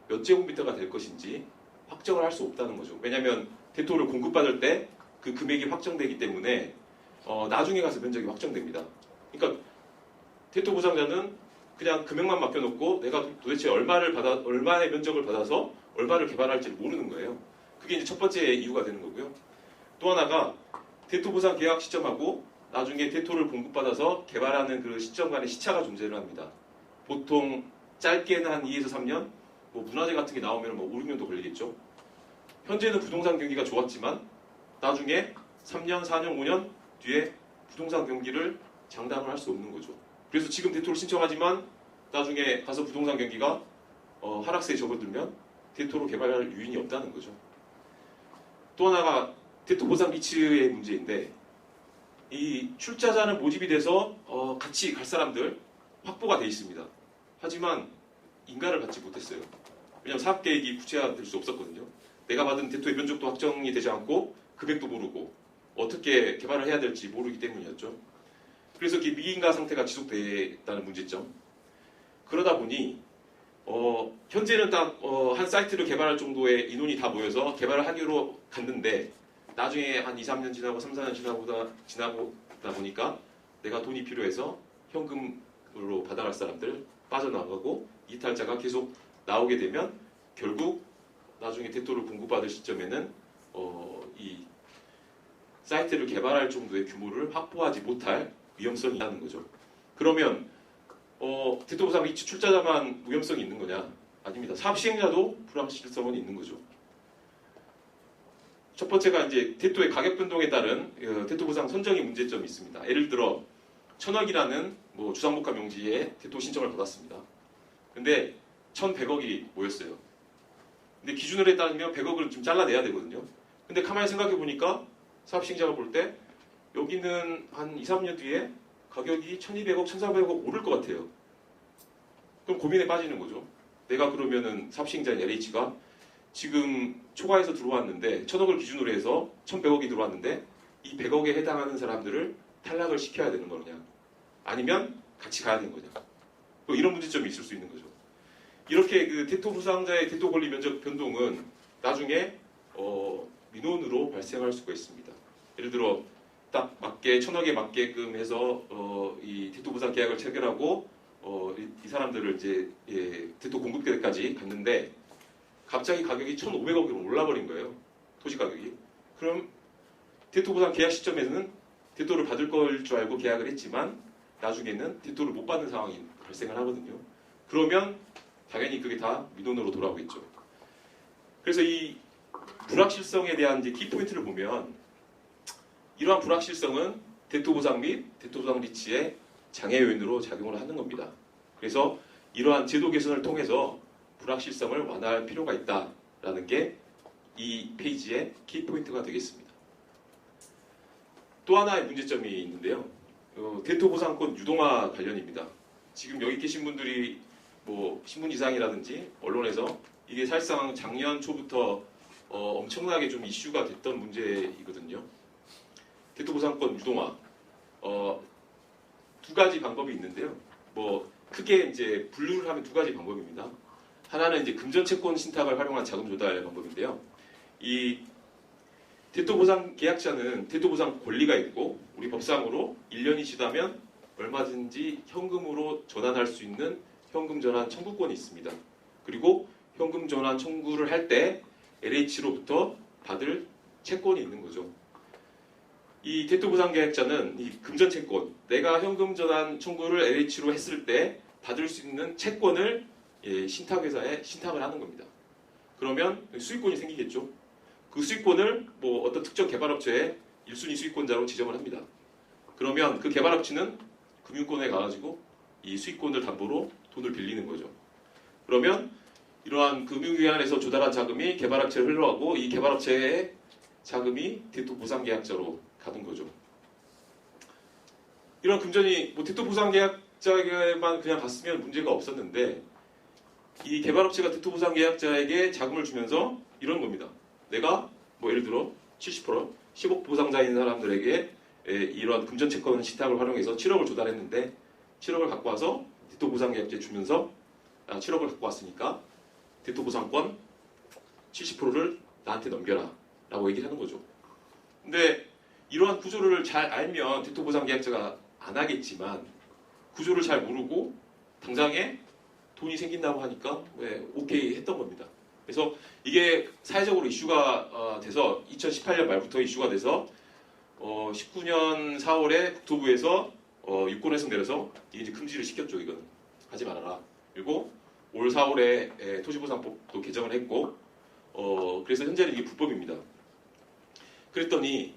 몇 제곱미터가 될 것인지 확정을 할 수 없다는 거죠. 왜냐하면 대토를 공급받을 때 그 금액이 확정되기 때문에 나중에 가서 면적이 확정됩니다. 그러니까 대토 보상자는 그냥 금액만 맡겨놓고 내가 도대체 얼마의 면적을 받아서 얼마를 개발할지 모르는 거예요. 그게 이제 첫 번째 이유가 되는 거고요. 또 하나가 대토 보상 계약 시점하고 나중에 대토를 공급받아서 개발하는 그 시점 간의 시차가 존재를 합니다. 보통 짧게는 한 2에서 3년, 문화재 같은 게 나오면 5, 6년도 걸리겠죠. 현재는 부동산 경기가 좋았지만 나중에 3년, 4년, 5년 뒤에 부동산 경기를 장담을 할 수 없는 거죠. 그래서 지금 대토를 신청하지만 나중에 가서 부동산 경기가 하락세에 접어들면 대토로 개발할 유인이 없다는 거죠. 또 하나가 대토 보상 리츠의 문제인데 이 출자자는 모집이 돼서 같이 갈 사람들 확보가 돼 있습니다. 하지만 인가를 받지 못했어요. 왜냐하면 사업계획이 구체화될 수 없었거든요. 내가 받은 대토의 면적도 확정이 되지 않고 금액도 모르고 어떻게 개발을 해야 될지 모르기 때문이었죠. 그래서 이렇게 미인가 상태가 지속됐다는 문제점. 그러다 보니 현재는 딱 한 사이트를 개발할 정도의 인원이 다 모여서 개발을 하기로 갔는데 나중에 한 2, 3년 지나고 3, 4년 지나고다 보니까 내가 돈이 필요해서 현금으로 받아갈 사람들 빠져나가고 이탈자가 계속 나오게 되면 결국 나중에 대토를 공급받을 시점에는 이 사이트를 개발할 정도의 규모를 확보하지 못할 위험성이 있다는 거죠. 그러면 대토 보상 리치 출자자만 위험성이 있는 거냐? 아닙니다. 사업 시행자도 불확실성은 있는 거죠. 첫 번째가 이제 대토의 가격 변동에 따른 대토 보상 선정의 문제점이 있습니다. 예를 들어 1,000억이라는 뭐 주상복합 용지에 대토 신청을 받았습니다. 근데 1,100억이 모였어요. 근데 기준으로 따르면 100억을 좀 잘라내야 되거든요. 근데 가만히 생각해 보니까 사업 시행자가 볼 때 여기는 한 2, 3년 뒤에 가격이 1,200억, 1,400억 오를 것 같아요. 그럼 고민에 빠지는 거죠. 내가 그러면은 사업 시행자인 LH가 지금 초과해서 들어왔는데 1,000억을 기준으로 해서 1,100억이 들어왔는데 이 100억에 해당하는 사람들을 탈락을 시켜야 되는 거냐? 아니면 같이 가야 되는 거냐? 뭐 이런 문제점이 있을 수 있는 거죠. 이렇게 그 대토 부상자의 대토 권리 면적 변동은 나중에 민원으로 발생할 수가 있습니다. 예를 들어 딱 맞게 1,000억에 맞게끔 해서 이 대토 보상 계약을 체결하고 이 사람들을 이제 대토 공급 때까지 갔는데 갑자기 가격이 1,500억으로 올라버린 거예요. 토지 가격이. 그럼 대토 보상 계약 시점에는 대토를 받을 걸 줄 알고 계약을 했지만 나중에는 대토를 못 받는 상황이 발생을 하거든요. 그러면 당연히 그게 다 민원으로 돌아오겠죠. 그래서 이 불확실성에 대한 이제 키포인트를 보면 이러한 불확실성은 대토 보상 및 대토 보상 리치의 장애 요인으로 작용을 하는 겁니다. 그래서 이러한 제도 개선을 통해서 불확실성을 완화할 필요가 있다라는 게 이 페이지의 키포인트가 되겠습니다. 또 하나의 문제점이 있는데요. 대토 보상권 유동화 관련입니다. 지금 여기 계신 분들이 뭐 신문지상이라든지 언론에서 이게 사실상 작년 초부터 엄청나게 좀 이슈가 됐던 문제이거든요. 대토 보상권 유동화 두 가지 방법이 있는데요. 뭐 크게 이제 분류를 하면 두 가지 방법입니다. 하나는 이제 금전 채권 신탁을 활용한 자금 조달 방법인데요. 이 대토 보상 계약자는 대토 보상 권리가 있고 우리 법상으로 1년이 지나면 얼마든지 현금으로 전환할 수 있는 현금 전환 청구권이 있습니다. 그리고 현금 전환 청구를 할 때 LH로부터 받을 채권이 있는 거죠. 이 대토 보상 계약자는 이 금전 채권, 내가 현금 전환 청구를 LH로 했을 때 받을 수 있는 채권을 신탁회사에 신탁을 하는 겁니다. 그러면 수익권이 생기겠죠. 그 수익권을 뭐 어떤 특정 개발업체의 1순위 수익권자로 지정을 합니다. 그러면 그 개발업체는 금융권에 가가지고 이 수익권을 담보로 돈을 빌리는 거죠. 그러면 이러한 금융기관에서 조달한 자금이 개발업체에 흘러가고 이 개발업체의 자금이 대토 보상 계약자로 가는 거죠. 이런 금전이 뭐 대토 보상 계약자에게만 그냥 갔으면 문제가 없었는데 이 개발업체가 대토 보상 계약자에게 자금을 주면서 이런 겁니다. 내가 뭐 예를 들어 70% 10억 보상자인 사람들에게 이러한 금전 채권 신탁을 활용해서 7억을 조달했는데 7억을 갖고 와서 대토 보상 계약자에 주면서 7억을 갖고 왔으니까 대토 보상권 70%를 나한테 넘겨라 라고 얘기를 하는 거죠. 근데 이러한 구조를 잘 알면 대토 보상 계약자가 안 하겠지만 구조를 잘 모르고 당장에 돈이 생긴다고 하니까 오케이 했던 겁니다. 그래서 이게 사회적으로 이슈가 돼서 2018년 말부터 이슈가 돼서 19년 4월에 국토부에서 유권 해석 내려서 이게 이제 금지를 시켰죠. 이거는 하지 말아라. 그리고 올 4월에 토지보상법도 개정을 했고 그래서 현재는 이게 불법입니다. 그랬더니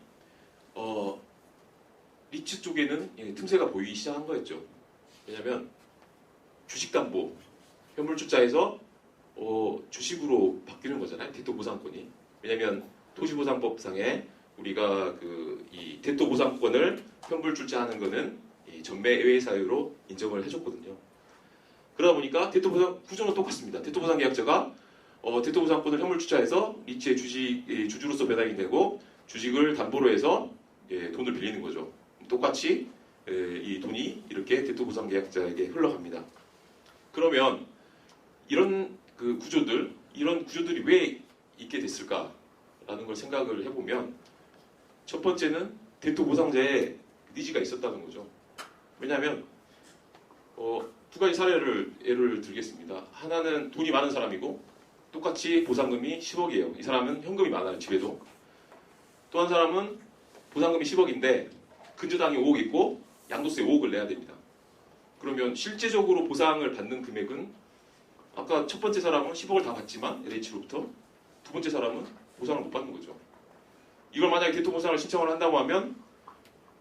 리츠 쪽에는 틈새가 보이기 시작한 거였죠. 왜냐하면 주식담보 현물주자에서 주식으로 바뀌는 거잖아요. 대토 보상권이. 왜냐하면 토지보상법상에 우리가 이 대토 보상권을 현물주자하는 거는 이 전매외의 사유로 인정을 해줬거든요. 그러다 보니까 대토 보상 구조는 똑같습니다. 대토 보상 계약자가 대토 보상권을 현물주자해서 리츠의 주주로서 배당이 되고 주식을 담보로 해서 돈을 빌리는 거죠. 똑같이 이 돈이 이렇게 대토보상 계약자에게 흘러갑니다. 그러면 이런 그 구조들, 이런 구조들이 왜 있게 됐을까라는 걸 생각을 해보면 첫 번째는 대토보상자의 니즈가 있었다는 거죠. 왜냐하면 두 가지 사례를 예를 들겠습니다. 하나는 돈이 많은 사람이고 똑같이 보상금이 10억이에요. 이 사람은 현금이 많아요. 집에도. 또 한 사람은 보상금이 10억인데 근저당이 5억 있고 양도세 5억을 내야 됩니다. 그러면 실제적으로 보상을 받는 금액은 아까 첫 번째 사람은 10억을 다 받지만 LH로부터 두 번째 사람은 보상을 못 받는 거죠. 이걸 만약에 대토보상을 신청을 한다고 하면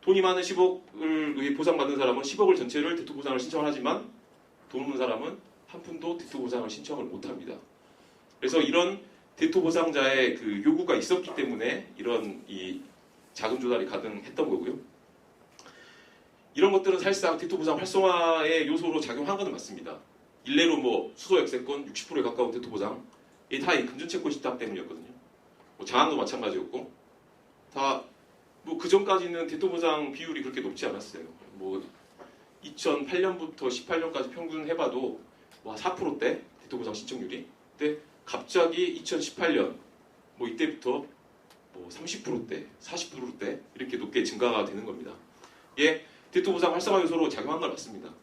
돈이 많은 10억을 보상받는 사람은 10억을 전체를 대토보상을 신청을 하지만 돈 없는 사람은 한 푼도 대토보상을 신청을 못합니다. 그래서 이런 대토보상자의 그 요구가 있었기 때문에 이런 이 자금 조달이 가능했던 거고요. 이런 것들은 사실상 대토보상 활성화의 요소로 작용한 건 맞습니다. 일례로 뭐 수소역세권 60%에 가까운 대토보상 이게 다 이 금전채권 신탁 때문이었거든요. 뭐 장학도 마찬가지였고 다 뭐 그 전까지는 대토보상 비율이 그렇게 높지 않았어요. 뭐 2008년부터 18년까지 평균 해봐도 뭐 4%대 대토보상 신청률이. 근데 갑자기 2018년 뭐 이때부터 뭐 30%대, 40%대 이렇게 높게 증가가 되는 겁니다. 이게 대토보상 활성화 요소로 작용한 건 맞습니다.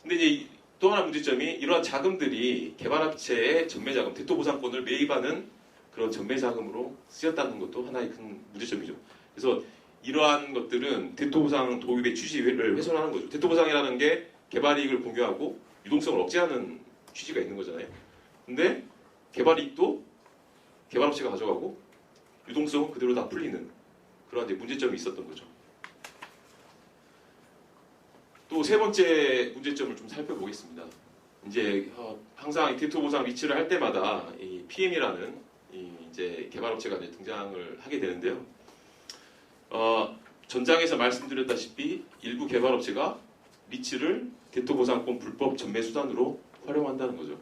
근데 이제 또 하나 문제점이 이러한 자금들이 개발업체의 전매자금, 대토보상권을 매입하는 그런 전매자금으로 쓰였다는 것도 하나의 큰 문제점이죠. 그래서 이러한 것들은 대토보상 도입의 취지를 훼손하는 거죠. 대토보상이라는 게 개발이익을 공유하고 유동성을 억제하는 취지가 있는 거잖아요. 근데 개발이익도 개발업체가 가져가고 유동성은 그대로 다 풀리는 그런 이제 문제점이 있었던 거죠. 또 세 번째 문제점을 좀 살펴보겠습니다. 이제 항상 대토보상 리츠를 할 때마다 이 PM이라는 이제 개발업체가 이제 등장을 하게 되는데요. 전장에서 말씀드렸다시피 일부 개발업체가 리츠를 대토보상권 불법 전매 수단으로 활용한다는 거죠.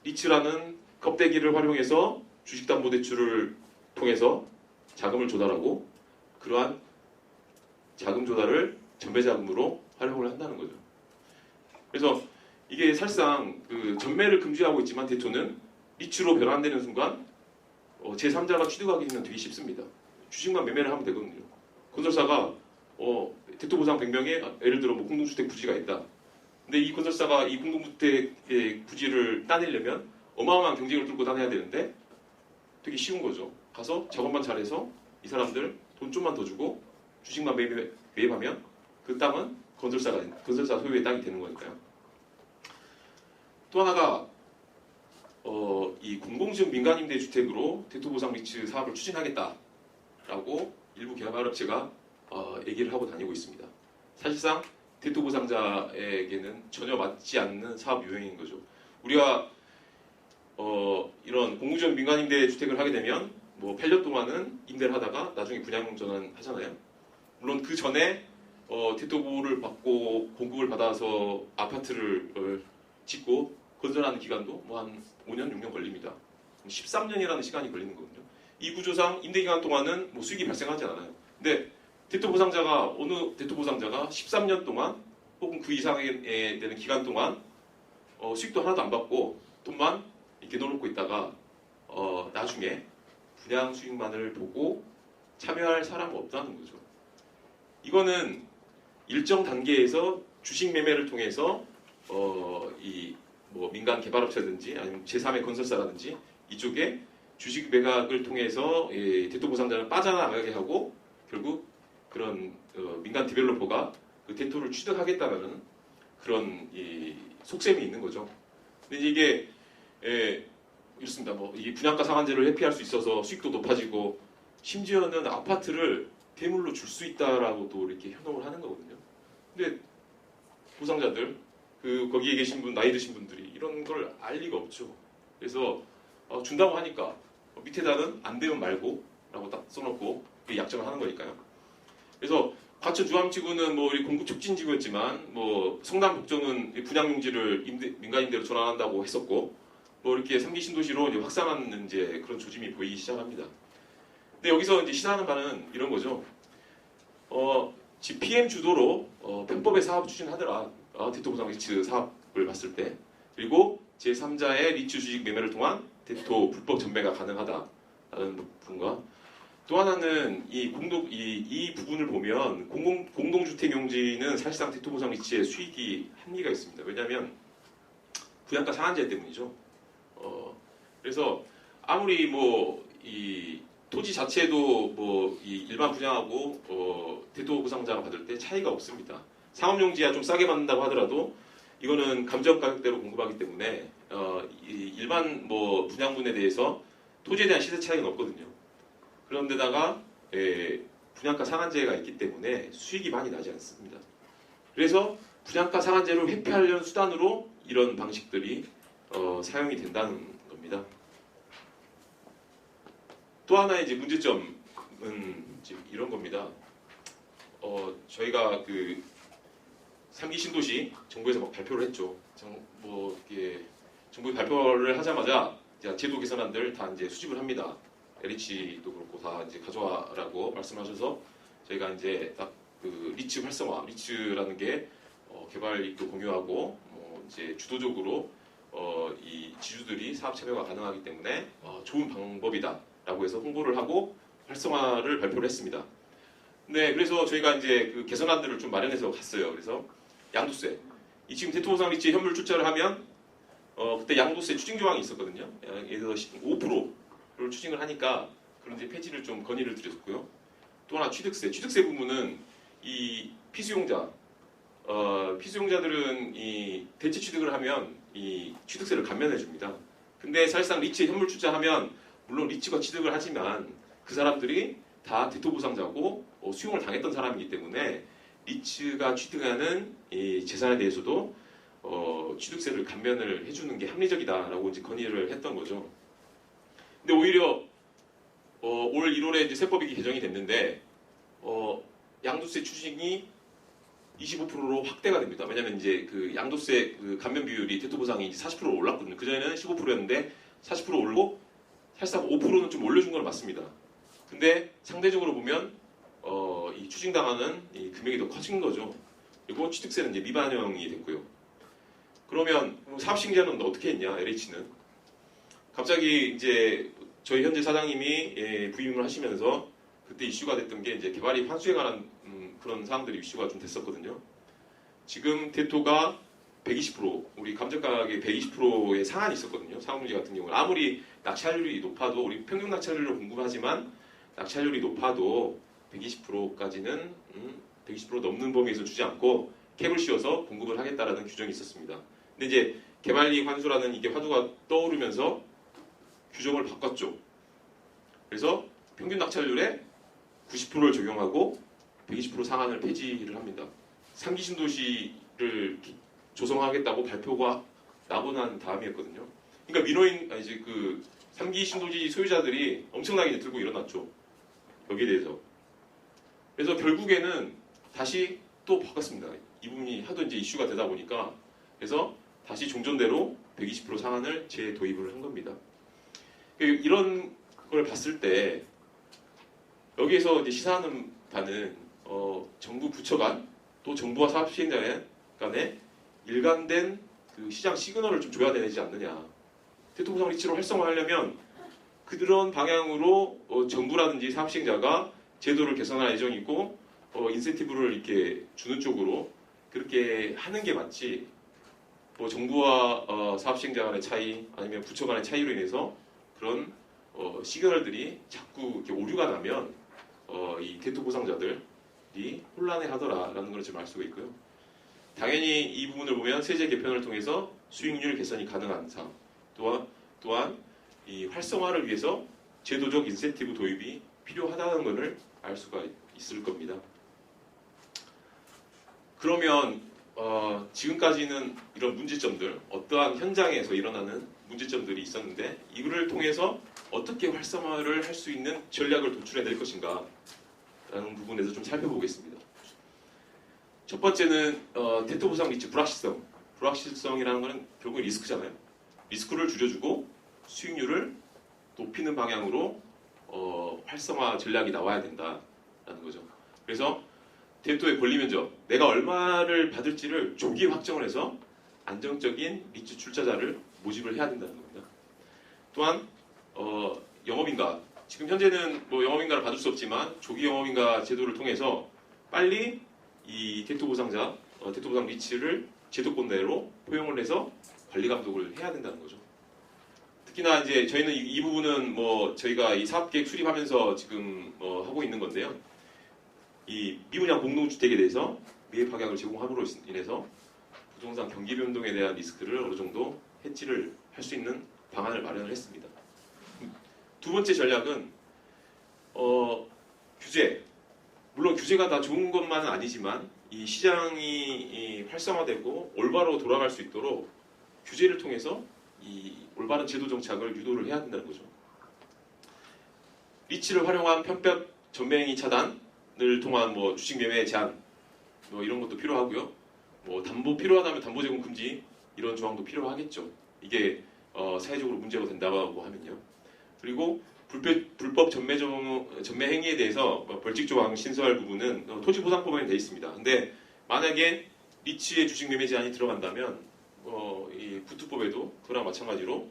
리츠라는 껍데기를 활용해서 주식담보대출을 통해서 자금을 조달하고 그러한 자금 조달을 전매자금으로 활용을 한다는 거죠. 그래서 이게 사실상 그 전매를 금지하고 있지만 대토는 리츠로 변환되는 순간 제3자가 취득하기는 되게 쉽습니다. 주식만 매매를 하면 되거든요. 건설사가 대토보상 100명에 예를 들어 뭐 공동주택 부지가 있다. 근데 이 건설사가 이 공동주택의 부지를 따내려면 어마어마한 경쟁을 뚫고 따내야 되는데 되게 쉬운 거죠. 가서 작업만 잘해서 이 사람들 돈 좀만 더 주고 주식만 매입하면 그 땅은 건설사 소유의 땅이 되는 거니까요. 또 하나가 이 공공지역 민간임대 주택으로 대토보상 리츠 사업을 추진하겠다라고 일부 개발업체가 얘기를 하고 다니고 있습니다. 사실상 대토보상자에게는 전혀 맞지 않는 사업 유형인 거죠. 우리가 이런 공공지역 민간임대 주택을 하게 되면 뭐 8년 동안은 임대를 하다가 나중에 분양 전환하잖아요. 물론 그 전에 대토보를 받고 공급을 받아서 아파트를 짓고 건설하는 기간도 뭐 한 5년, 6년 걸립니다. 13년이라는 시간이 걸리는 거거든요. 이 구조상 임대 기간 동안은 뭐 수익이 발생하지 않아요. 근데 어느 대토보상자가 13년 동안 혹은 그 이상에 되는 기간 동안 수익도 하나도 안 받고 돈만 이렇게 넣어놓고 있다가 나중에 분양 수익만을 보고 참여할 사람은 없다는 거죠. 이거는 일정 단계에서 주식 매매를 통해서 이 뭐 민간 개발업체든지 아니면 제3의 건설사라든지 이쪽에 주식 매각을 통해서 대토보상자는 빠져나가게 하고 결국 그런 민간 디벨로퍼가 그 대토를 취득하겠다는 그런 이 속셈이 있는 거죠. 근데 이게 이렇습니다. 뭐 이 분양가 상한제를 회피할 수 있어서 수익도 높아지고 심지어는 아파트를 대물로 줄 수 있다라고도 이렇게 현혹을 하는 거거든요. 근데 보상자들 거기에 계신 분 나이 드신 분들이 이런 걸 알 리가 없죠. 그래서 준다고 하니까 밑에다는 안 되면 말고라고 딱 써놓고 약정을 하는 거니까요. 그래서 과천 주암지구는 뭐 우리 공급 촉진지구였지만 뭐 성남 북정은 분양용지를 민간 임대로 전환한다고 했었고 뭐 이렇게 3기 신도시로 이제 확산하는 이제 그런 조짐이 보이기 시작합니다. 근데 여기서 이제 시사하는 바는 이런 거죠. GPM 주도로 편법의 사업 추진하더라. 대토보상 리츠 사업을 봤을 때. 그리고 제3자의 리츠 주식 매매를 통한 대토 불법 전매가 가능하다라는 부분과 또 하나는 이 부분을 보면 공동주택 용지는 사실상 대토보상 리츠의 수익이 한계가 있습니다. 왜냐하면 분양가 상한제 때문이죠. 그래서 아무리 이 토지 자체도 이 일반 분양하고 대토 보상자가 받을 때 차이가 없습니다. 상업용지야 좀 싸게 받는다고 하더라도 이거는 감정 가격대로 공급하기 때문에 이 일반 분양분에 대해서 토지에 대한 시세 차이는 없거든요. 그런데다가 분양가 상한제가 있기 때문에 수익이 많이 나지 않습니다. 그래서 분양가 상한제를 회피하려는 수단으로 이런 방식들이 사용이 된다는 겁니다. 또 하나의 이제 문제점은 지금 이런 겁니다. 저희가 그 3기 신도시 정부에서 막 발표를 했죠. 정부에 발표를 하자마자 제도 개선안들 다 이제 수집을 합니다. LH도 그렇고 다 이제 가져와라고 말씀하셔서 저희가 이제 딱 그 리츠 활성화, 리츠라는 게 개발 이익도 공유하고 이제 주도적으로 이 지주들이 사업 참여가 가능하기 때문에 좋은 방법이다라고 해서 홍보를 하고 활성화를 발표를 했습니다. 네, 그래서 저희가 이제 그 개선안들을 좀 마련해서 갔어요. 그래서 양도세, 이 지금 대토보상 리츠 현물 출자를 하면 그때 양도세 추징 조항이 있었거든요. 예를 들어서 5%를 추징을 하니까 그런 이제 폐지를 좀 건의를 드렸고요. 또 하나 취득세 부분은 이 피수용자들은 이 대체 취득을 하면 이 취득세를 감면해 줍니다. 근데 사실상 리츠 현물 출자하면 물론 리츠가 취득을 하지만 그 사람들이 다 대토보상자고 수용을 당했던 사람이기 때문에 리츠가 취득하는 이 재산에 대해서도 취득세를 감면을 해주는 게 합리적이다라고 이제 건의를 했던 거죠. 근데 오히려 올 1월에 이제 세법이 개정이 됐는데 양도세 추징이 25%로 확대가 됩니다. 왜냐하면 이제 그 양도세 그 감면 비율이 대토보상이 40%로 올랐거든요. 그 전에는 15%였는데 40% 올고 사실상 5%는 좀 올려준 건 맞습니다. 근데 상대적으로 보면 이 추징당하는 이 금액이 더 커진 거죠. 그리고 취득세는 이제 미반영이 됐고요. 그러면 사업시행자는 어떻게 했냐? LH는 갑자기 이제 저희 현재 사장님이 부임을 하시면서 그때 이슈가 됐던 게 이제 개발이 환수에 관한 그런 사항들이 이슈가 좀 됐었거든요. 지금 대토가 120%, 우리 감정가격의 120%의 상한이 있었거든요. 상업용지 같은 경우는 아무리 낙찰률이 높아도 우리 평균 낙찰률로 공급하지만 낙찰률이 높아도 120%까지는 120% 넘는 범위에서 주지 않고 캡을 씌워서 공급을 하겠다라는 규정이 있었습니다. 근데 이제 개발이익 환수라는 이게 화두가 떠오르면서 규정을 바꿨죠. 그래서 평균 낙찰률에 90%를 적용하고 120% 상한을 폐지를 합니다. 3기 신도시를 조성하겠다고 발표가 나고 난 다음이었거든요. 그러니까 이제 그 3기 신도시 소유자들이 엄청나게 이제 들고 일어났죠. 여기에 대해서. 그래서 결국에는 다시 또 바꿨습니다. 이 부분이 하도 이제 이슈가 되다 보니까 그래서 다시 종전대로 120% 상한을 재도입을 한 겁니다. 이런 걸 봤을 때 여기에서 이제 시사하는 바는 정부 부처 간 또 정부와 사업 시행자 간에 일관된 그 시장 시그널을 좀 줘야 되지 않느냐. 대토보상 리츠로 활성화하려면 그런 방향으로 정부라든지 사업 시행자가 제도를 개선할 예정이고 인센티브를 이렇게 주는 쪽으로 그렇게 하는 게 맞지. 정부와 사업 시행자 간의 차이 아니면 부처 간의 차이로 인해서 그런 시그널들이 자꾸 이렇게 오류가 나면 이 대토보상자들이 혼란해하더라라는 걸 지금 알 수가 있고요. 당연히 이 부분을 보면 세제 개편을 통해서 수익률 개선이 가능한 사항, 또한 이 활성화를 위해서 제도적 인센티브 도입이 필요하다는 것을 알 수가 있을 겁니다. 그러면 지금까지는 이런 문제점들, 어떠한 현장에서 일어나는 문제점들이 있었는데 이거를 통해서 어떻게 활성화를 할 수 있는 전략을 도출해낼 것인가 라는 부분에서 좀 살펴보겠습니다. 첫 번째는 대토보상 리츠 불확실성. 불확실성이라는 것은 결국 리스크잖아요. 리스크를 줄여주고 수익률을 높이는 방향으로 활성화 전략이 나와야 된다라는 거죠. 그래서 대토의 권리 면적, 내가 얼마를 받을지를 조기 확정을 해서 안정적인 리츠 출자자를 모집을 해야 된다는 겁니다. 또한 영업인가, 지금 현재는 뭐 영업인가를 받을 수 없지만 조기 영업인가 제도를 통해서 빨리 이 대토 보상자, 대토 보상 리츠를 제도권 내로 포용을 해서 관리 감독을 해야 된다는 거죠. 특히나 이제 저희는 이 부분은 뭐 저희가 이 사업계획 수립하면서 지금 하고 있는 건데요. 이 미분양 공동주택에 대해서 매입 확약을 제공함으로 인해서 부동산 경기 변동에 대한 리스크를 어느 정도 해지를 할 수 있는 방안을 마련을 했습니다. 두 번째 전략은 규제. 물론 규제가 다 좋은 것만은 아니지만 이 시장이 활성화되고 올바로 돌아갈 수 있도록 규제를 통해서 이 올바른 제도 정착을 유도를 해야 된다는 거죠. 리츠를 활용한 편법 전매행위 차단을 통한 뭐 주식 매매 제한 뭐 이런 것도 필요하고요. 뭐 담보 필요하다면 담보 제공 금지 이런 조항도 필요하겠죠. 이게 사회적으로 문제가 된다고 하면요. 그리고 불법 전매 행위에 대해서 벌칙 조항 신설할 부분은 토지보상법에 되어 있습니다. 근데 만약에 리츠의 주식 매매 제한이 들어간다면 이 부투법에도 그거랑 마찬가지로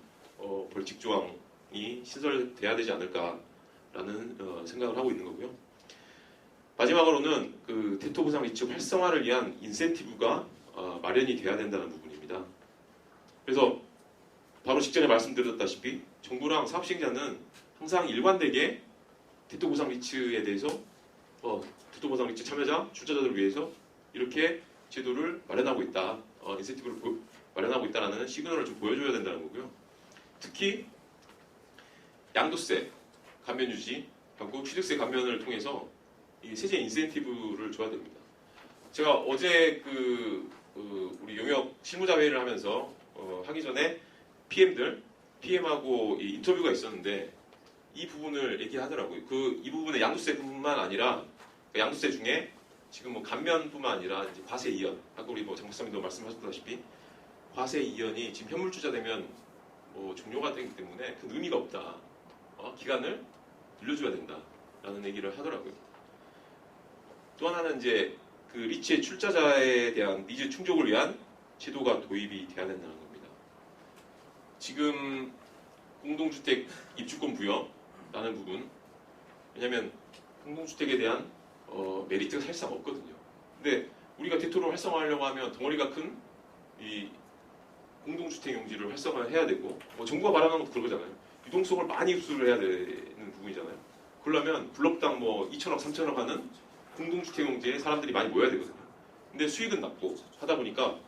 벌칙 조항이 신설돼야 되지 않을까라는 생각을 하고 있는 거고요. 마지막으로는 그 대토 보상 리츠 활성화를 위한 인센티브가 마련이 돼야 된다는 부분입니다. 그래서 바로 직전에 말씀드렸다시피 정부랑 사업시행자는 항상 일관되게 대토 보상 리츠에 대해서 대토 보상 리츠 참여자, 출자자들을 위해서 이렇게 제도를 마련하고 있다, 인센티브를 마련하고 있다라는 시그널을 좀 보여줘야 된다는 거고요. 특히 양도세 감면 유지하고 취득세 감면을 통해서 이 세제 인센티브를 줘야 됩니다. 제가 어제 우리 용역 실무자 회의를 하면서 하기 전에 PM하고 인터뷰가 있었는데 이 부분을 얘기하더라고요. 이 부분에 양도세뿐만 아니라 양도세 중에 지금 뭐 감면뿐만 아니라 이제 과세 이연, 아까 우리 장 박사님도 말씀하셨다시피 과세 이연이 지금 현물주자 되면 종료가 되기 때문에 큰 의미가 없다. 기간을 늘려줘야 된다라는 얘기를 하더라고요. 또 하나는 이제 그 리츠의 출자자에 대한 니즈 충족을 위한 제도가 도입이 돼야 된다는 겁니다. 지금 공동주택 입주권 부여라는 부분, 왜냐하면 공동주택에 대한 메리트가 사실상 없거든요. 근데 우리가 대토를 활성화하려고 하면 덩어리가 큰 이 공동주택 용지를 활성화해야 되고 정부가 말하는 것도 그러잖아요. 유동성을 많이 흡수를 해야 되는 부분이잖아요. 그러려면 블록당 2천억, 3천억 하는 공동주택 용지에 사람들이 많이 모여야 되거든요. 근데 수익은 낮고 하다 보니까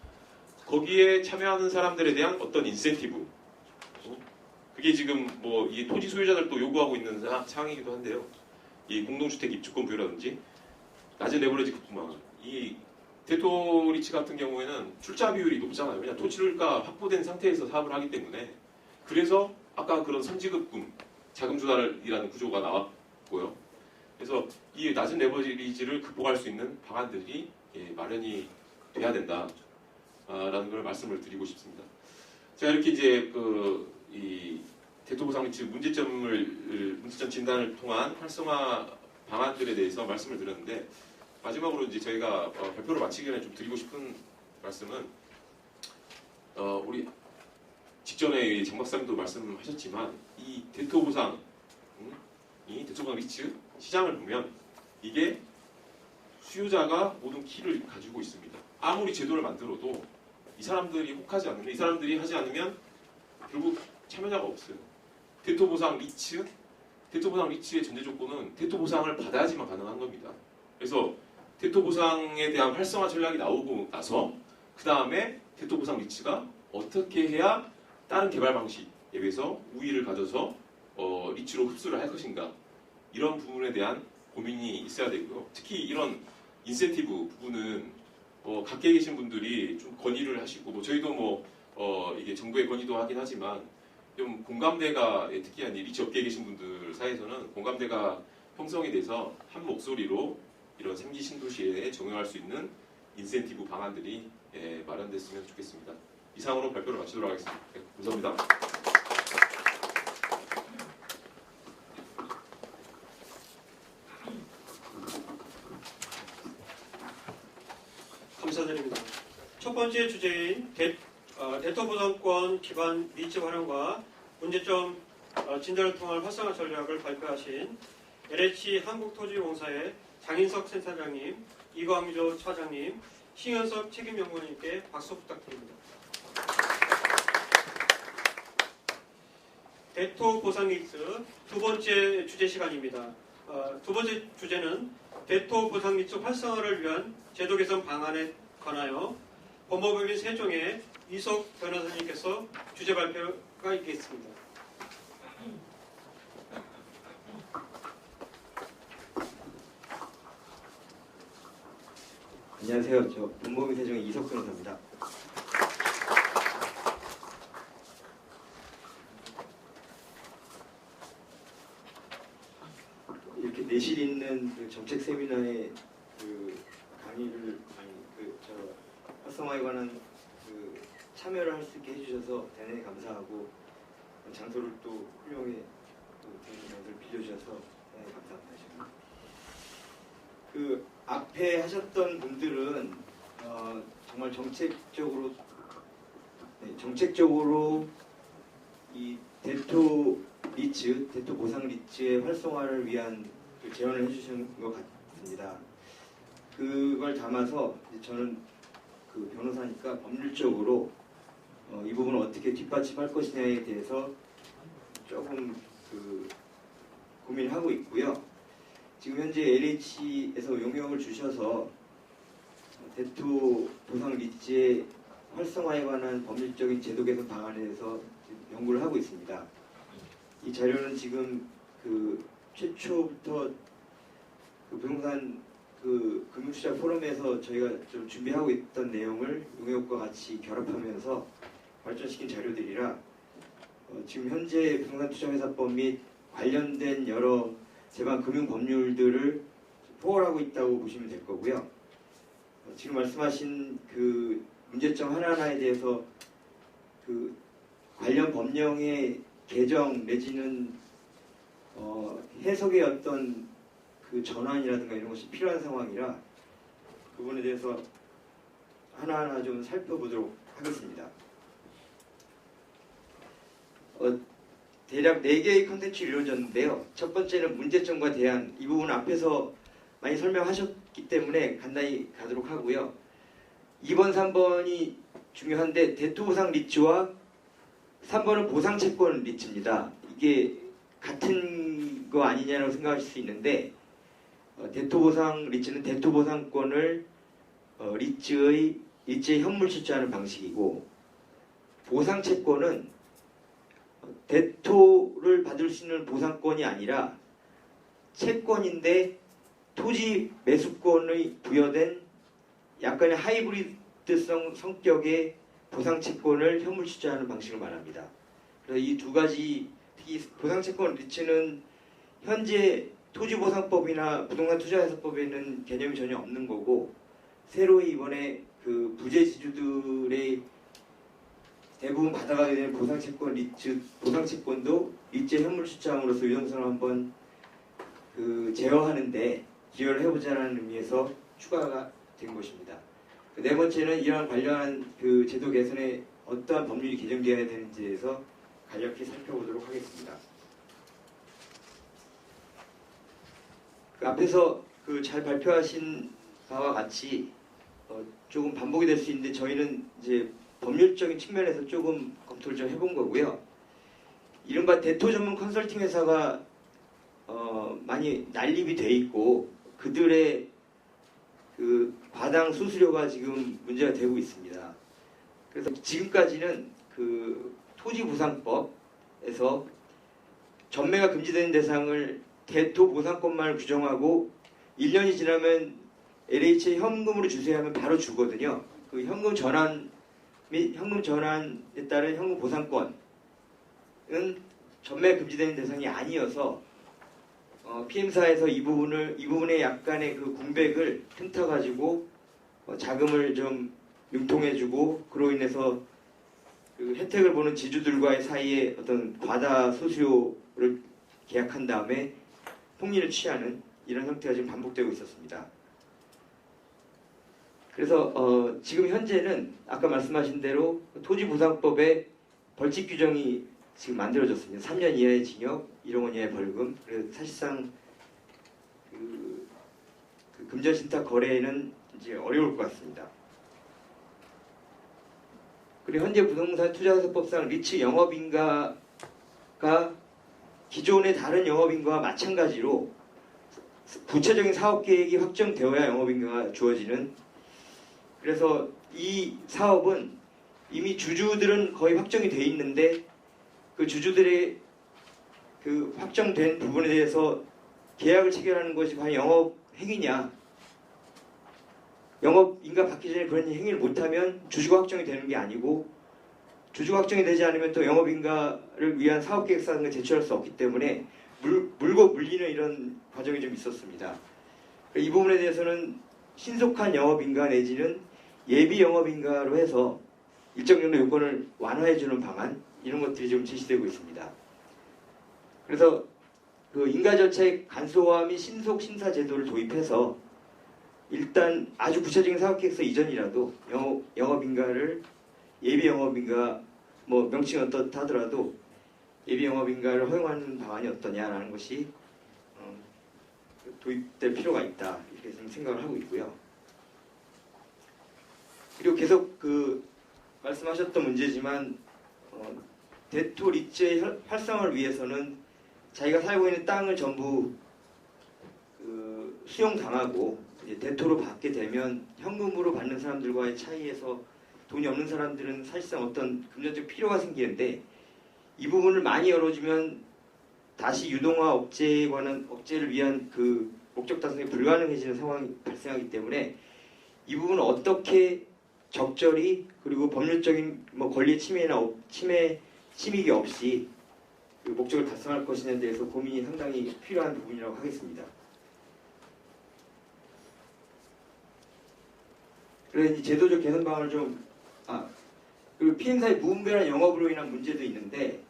거기에 참여하는 사람들에 대한 어떤 인센티브, 그게 지금 이 토지 소유자들도 요구하고 있는 사항이기도 한데요. 이 공동주택 입주권 부여라든지 낮은 레버리지 급부망, 이 대토 리츠 같은 경우에는 출자 비율이 높잖아요. 왜냐 토지가 확보된 상태에서 사업을 하기 때문에. 그래서 아까 그런 선지급금, 자금 조달이라는 구조가 나왔고요. 그래서 이 낮은 레버리지를 극복할 수 있는 방안들이 마련이 돼야 된다라는 걸 말씀을 드리고 싶습니다. 제가 이렇게 이제 이 대토 보상 리츠 문제점 진단을 통한 활성화 방안들에 대해서 말씀을 드렸는데, 마지막으로 이제 저희가 발표를 마치기 전에 좀 드리고 싶은 말씀은 우리 직전에 장 박사님도 말씀하셨지만 이 대토 보상, 이 대토 보상 리츠 시장을 보면 이게 수요자가 모든 키를 가지고 있습니다. 아무리 제도를 만들어도 이 사람들이 혹하지 않으면, 이 사람들이 하지 않으면 결국 참여자가 없어요. 대토 보상 리츠의 전제 조건은 대토 보상을 받아야지만 가능한 겁니다. 그래서 대토 보상에 대한 활성화 전략이 나오고 나서 그 다음에 대토 보상 리츠가 어떻게 해야 다른 개발 방식에 비해서 우위를 가져서 리츠로 흡수를 할 것인가, 이런 부분에 대한 고민이 있어야 되고요. 특히 이런 인센티브 부분은 각계에 계신 분들이 좀 건의를 하시고, 저희도 이게 정부의 건의도 하긴 하지만 좀 공감대가, 특히 리츠 업계에 계신 분들 사이에서는 공감대가 형성이 돼서 한 목소리로 이런 3기 신도시에 적용할 수 있는 인센티브 방안들이 마련됐으면 좋겠습니다. 이상으로 발표를 마치도록 하겠습니다. 감사합니다. 첫 번째 주제인 대토보상권 기반 리츠 활용과 문제점 진단을 통한 활성화 전략을 발표하신 LH 한국토지공사의 장인석 센터장님, 이광조 차장님, 신현석 책임연구원님께 박수 부탁드립니다. 대토 보상 리츠 두 번째 주제 시간입니다. 두 번째 주제는 대토 보상 리츠 활성화를 위한 제도 개선 방안에 관하여 법무법인 세종의 이석 변호사님께서 주제 발표가 있겠습니다. 안녕하세요. 저 법무법인 세종의 이석 변호사입니다. 이렇게 내실 있는 그 정책 세미나에 그 강의를 활성화에 관한 그 참여를 할 수 있게 해주셔서 대단히 감사하고 장소를 또 훌륭하게 대단히 장소를 빌려주셔서 대단히 감사합니다. 지금. 그 앞에 하셨던 분들은 정말 정책적으로 이 대토 보상 리츠의 활성화를 위한 그 제언을 해주신 것 같습니다. 그걸 담아서 저는 그 변호사니까 법률적으로 이 부분을 어떻게 뒷받침할 것이냐에 대해서 조금 그 고민하고 있고요. 지금 현재 LH에서 용역을 주셔서 대토 보상 리츠의 활성화에 관한 법률적인 제도 개선 방안에 대해서 연구를 하고 있습니다. 이 자료는 지금 그 최초부터 그 부동산 그 금융투자 포럼에서 저희가 좀 준비하고 있던 내용을 용역과 같이 결합하면서 발전시킨 자료들이라 지금 현재 부동산 투자회사법 및 관련된 여러 제반 금융 법률들을 포괄하고 있다고 보시면 될 거고요. 지금 말씀하신 그 문제점 하나하나에 대해서 그 관련 법령의 개정 내지는 해석의 어떤 그 전환이라든가 이런 것이 필요한 상황이라 그 부분에 대해서 하나하나 좀 살펴보도록 하겠습니다. 대략 4개의 컨텐츠가 이루어졌는데요. 첫 번째는 문제점과 대안, 이 부분 앞에서 많이 설명하셨기 때문에 간단히 가도록 하고요. 2번, 3번이 중요한데 대토보상 리츠와 3번은 보상채권 리츠입니다. 이게 같은 거 아니냐라고 생각하실 수 있는데 대토보상 리츠는 대토보상권을 리츠의 현물 출자하는 방식이고 보상채권은 대토를 받을 수 있는 보상권이 아니라 채권인데 토지 매수권의 부여된 약간의 하이브리드성 성격의 보상채권을 현물 출자하는 방식을 말합니다. 그래서 이 두 가지 특히 보상채권 리츠는 현재 토지보상법이나 부동산 투자회사법에는 개념이 전혀 없는 거고 새로이 이번에 그 부재지주들의 대부분 받아가게 되는 보상채권 리츠, 보상채권도 리츠의 현물 출자함으로써 유동성을 한번 그 제어하는데 기여를 해보자는 의미에서 추가가 된 것입니다. 네 번째는 이러한 관련한 그 제도 개선에 어떠한 법률이 개정되어야 되는지에 대해서 간략히 살펴보도록 하겠습니다. 그 앞에서 그 잘 발표하신 바와 같이 조금 반복이 될 수 있는데 저희는 이제 법률적인 측면에서 조금 검토를 좀 해본 거고요. 이른바 대토 전문 컨설팅 회사가 많이 난립이 돼 있고 그들의 그 과당 수수료가 지금 문제가 되고 있습니다. 그래서 지금까지는 그 토지보상법에서 전매가 금지되는 대상을 대토 보상권만 규정하고 1년이 지나면 LH에 현금으로 주세요 하면 바로 주거든요. 그 현금 전환 및 현금 전환에 따른 현금 보상권은 전매 금지되는 대상이 아니어서 PM사에서 이 부분에 약간의 그 공백을 틈타가지고 자금을 좀 융통해주고 그로 인해서 그 혜택을 보는 지주들과의 사이에 어떤 과다 수수료를 계약한 다음에 폭리를 취하는 이런 형태가 지금 반복되고 있었습니다. 그래서 지금 현재는 아까 말씀하신 대로 토지보상법에 벌칙 규정이 지금 만들어졌습니다. 3년 이하의 징역, 1억 원 이하의 벌금. 그래서 사실상 그 금전신탁 거래는 이제 어려울 것 같습니다. 그리고 현재 부동산 투자사법상 리츠 영업인가가 기존의 다른 영업인가와 마찬가지로 구체적인 사업 계획이 확정되어야 영업인가가 주어지는, 그래서 이 사업은 이미 주주들은 거의 확정이 돼 있는데 그 주주들의 그 확정된 부분에 대해서 계약을 체결하는 것이 과연 영업 행위냐, 영업인가 받기 전에 그런 행위를 못하면 주주가 확정이 되는 게 아니고, 주주가 확정이 되지 않으면 또 영업인가를 위한 사업계획서를 제출할 수 없기 때문에 물고 물리는 이런 과정이 좀 있었습니다. 이 부분에 대해서는 신속한 영업인가 내지는 예비 영업인가로 해서 일정 정도 요건을 완화해주는 방안, 이런 것들이 좀 제시되고 있습니다. 그래서 그 인가 절차의 간소화 및 신속 심사 제도를 도입해서 일단 아주 구체적인 사업계획서 이전이라도 영업인가를 예비 영업인가, 뭐 명칭이 어떻다 하더라도 예비 영업인가를 허용하는 방안이 어떠냐라는 것이 도입될 필요가 있다, 이렇게 생각을 하고 있고요. 그리고 계속 그 말씀하셨던 문제지만 대토 리츠의 활성화를 위해서는 자기가 살고 있는 땅을 전부 수용당하고 대토로 받게 되면 현금으로 받는 사람들과의 차이에서 돈이 없는 사람들은 사실상 어떤 금전적 필요가 생기는데, 이 부분을 많이 열어주면 다시 유동화 억제를 위한 그 목적 달성이 불가능해지는 상황이 발생하기 때문에 이 부분을 어떻게 적절히, 그리고 법률적인 뭐 권리 침해나 침익이 없이 그 목적을 달성할 것이냐에 대해서 고민이 상당히 필요한 부분이라고 하겠습니다. 그래서 이 제도적 개선 방안을 그리고 PM사의 무분별한 영업으로 인한 문제도 있는데,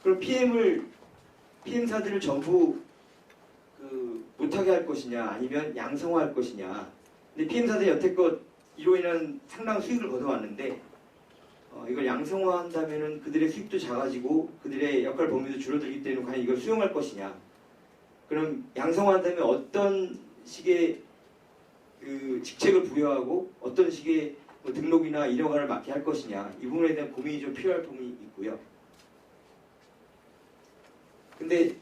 그럼 PM사들을 전부 못하게 할 것이냐, 아니면 양성화할 것이냐. 근데 PM사들이 여태껏 이로 인한 상당한 수익을 거둬왔는데, 이걸 양성화한다면은 그들의 수익도 작아지고 그들의 역할 범위도 줄어들기 때문에 과연 이걸 수용할 것이냐. 그럼 양성화한다면 어떤 식의 그 직책을 부여하고 어떤 식의 뭐 등록이나 인허가를 맡게 할 것이냐, 이 부분에 대한 고민이 좀 필요할 부분이 있고요. 근데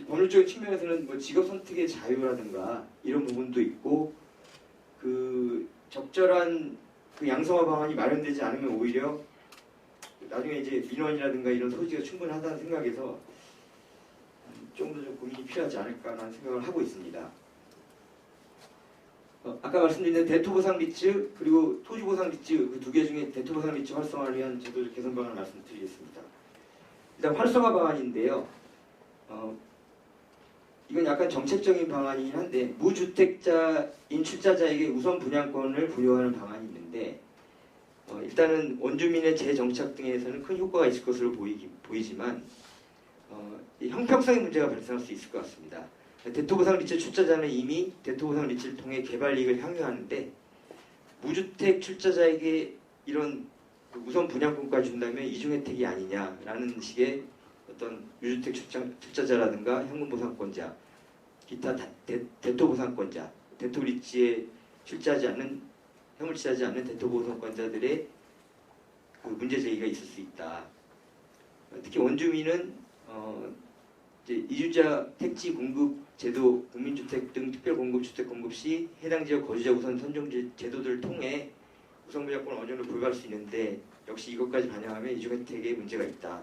법률적인 측면에서는 뭐 직업 선택의 자유라든가 이런 부분도 있고, 그 적절한 그 양성화 방안이 마련되지 않으면 오히려 나중에 이제 민원이라든가 이런 소지가 충분하다는 생각에서 좀 더 좀 고민이 필요하지 않을까라는 생각을 하고 있습니다. 아까 말씀드린 대토보상 리츠 그리고 토지보상 리츠, 그 두 개 중에 대토보상 리츠 활성화를 위한 제도적 개선 방안을 말씀드리겠습니다. 일단 활성화 방안인데요. 이건 약간 정책적인 방안이긴 한데, 무주택자인 출자자에게 우선 분양권을 부여하는 방안이 있는데, 일단은 원주민의 재정착 등에서는 큰 효과가 있을 것으로 보이지만 형평성의 문제가 발생할 수 있을 것 같습니다. 대토보상 리츠 출자자는 이미 대토보상 리츠를 통해 개발 이익을 향유하는데, 무주택 출자자에게 이런 우선 분양권까지 준다면 이중 혜택이 아니냐라는 식의 어떤 무주택 출자자라든가 현금보상권자, 기타 대토보상권자, 대토리츠에 출자하지 않는, 현물 취하지 않는 대토보상권자들의 그 문제 제기가 있을 수 있다. 특히 원주민은 이제 이주자 택지 공급 제도, 국민주택 등 특별공급주택 공급 시 해당 지역 거주자 우선 선정 제도들을 통해 우선 분양권을 어느 정도 부여할 수 있는데, 역시 이것까지 반영하면 이중 혜택에 문제가 있다.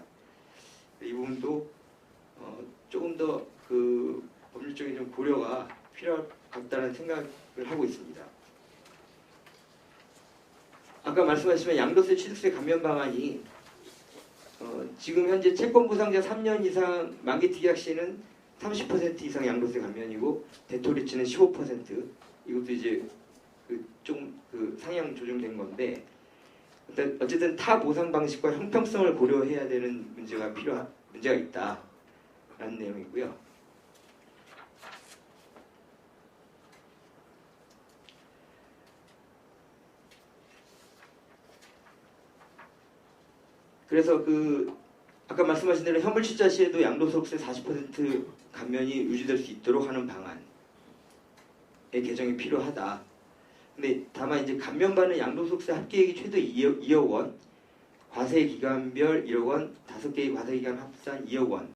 이 부분도 조금 더 그 법률적인 좀 고려가 필요할 것 같다는 생각을 하고 있습니다. 아까 말씀하셨지만 양도세 취득세 감면 방안이 지금 현재 채권 보상자 3년 이상 만기 특약 시에는 30% 이상 양도세 감면이고, 대토리츠는 15%. 이것도 이제 좀 상향 조정된 건데, 어쨌든 타 보상 방식과 형평성을 고려해야 되는 문제가 있다라는 내용이고요. 그래서 그 아까 말씀하신 대로 현물취자 시에도 양도소득세 40% 감면이 유지될 수 있도록 하는 방안의 개정이 필요하다. 근데 다만 이제 감면받는 양도소득세 합계액이 최대 2억 원, 과세 기간별 1억 원, 5개의 과세 기간 합산 2억 원.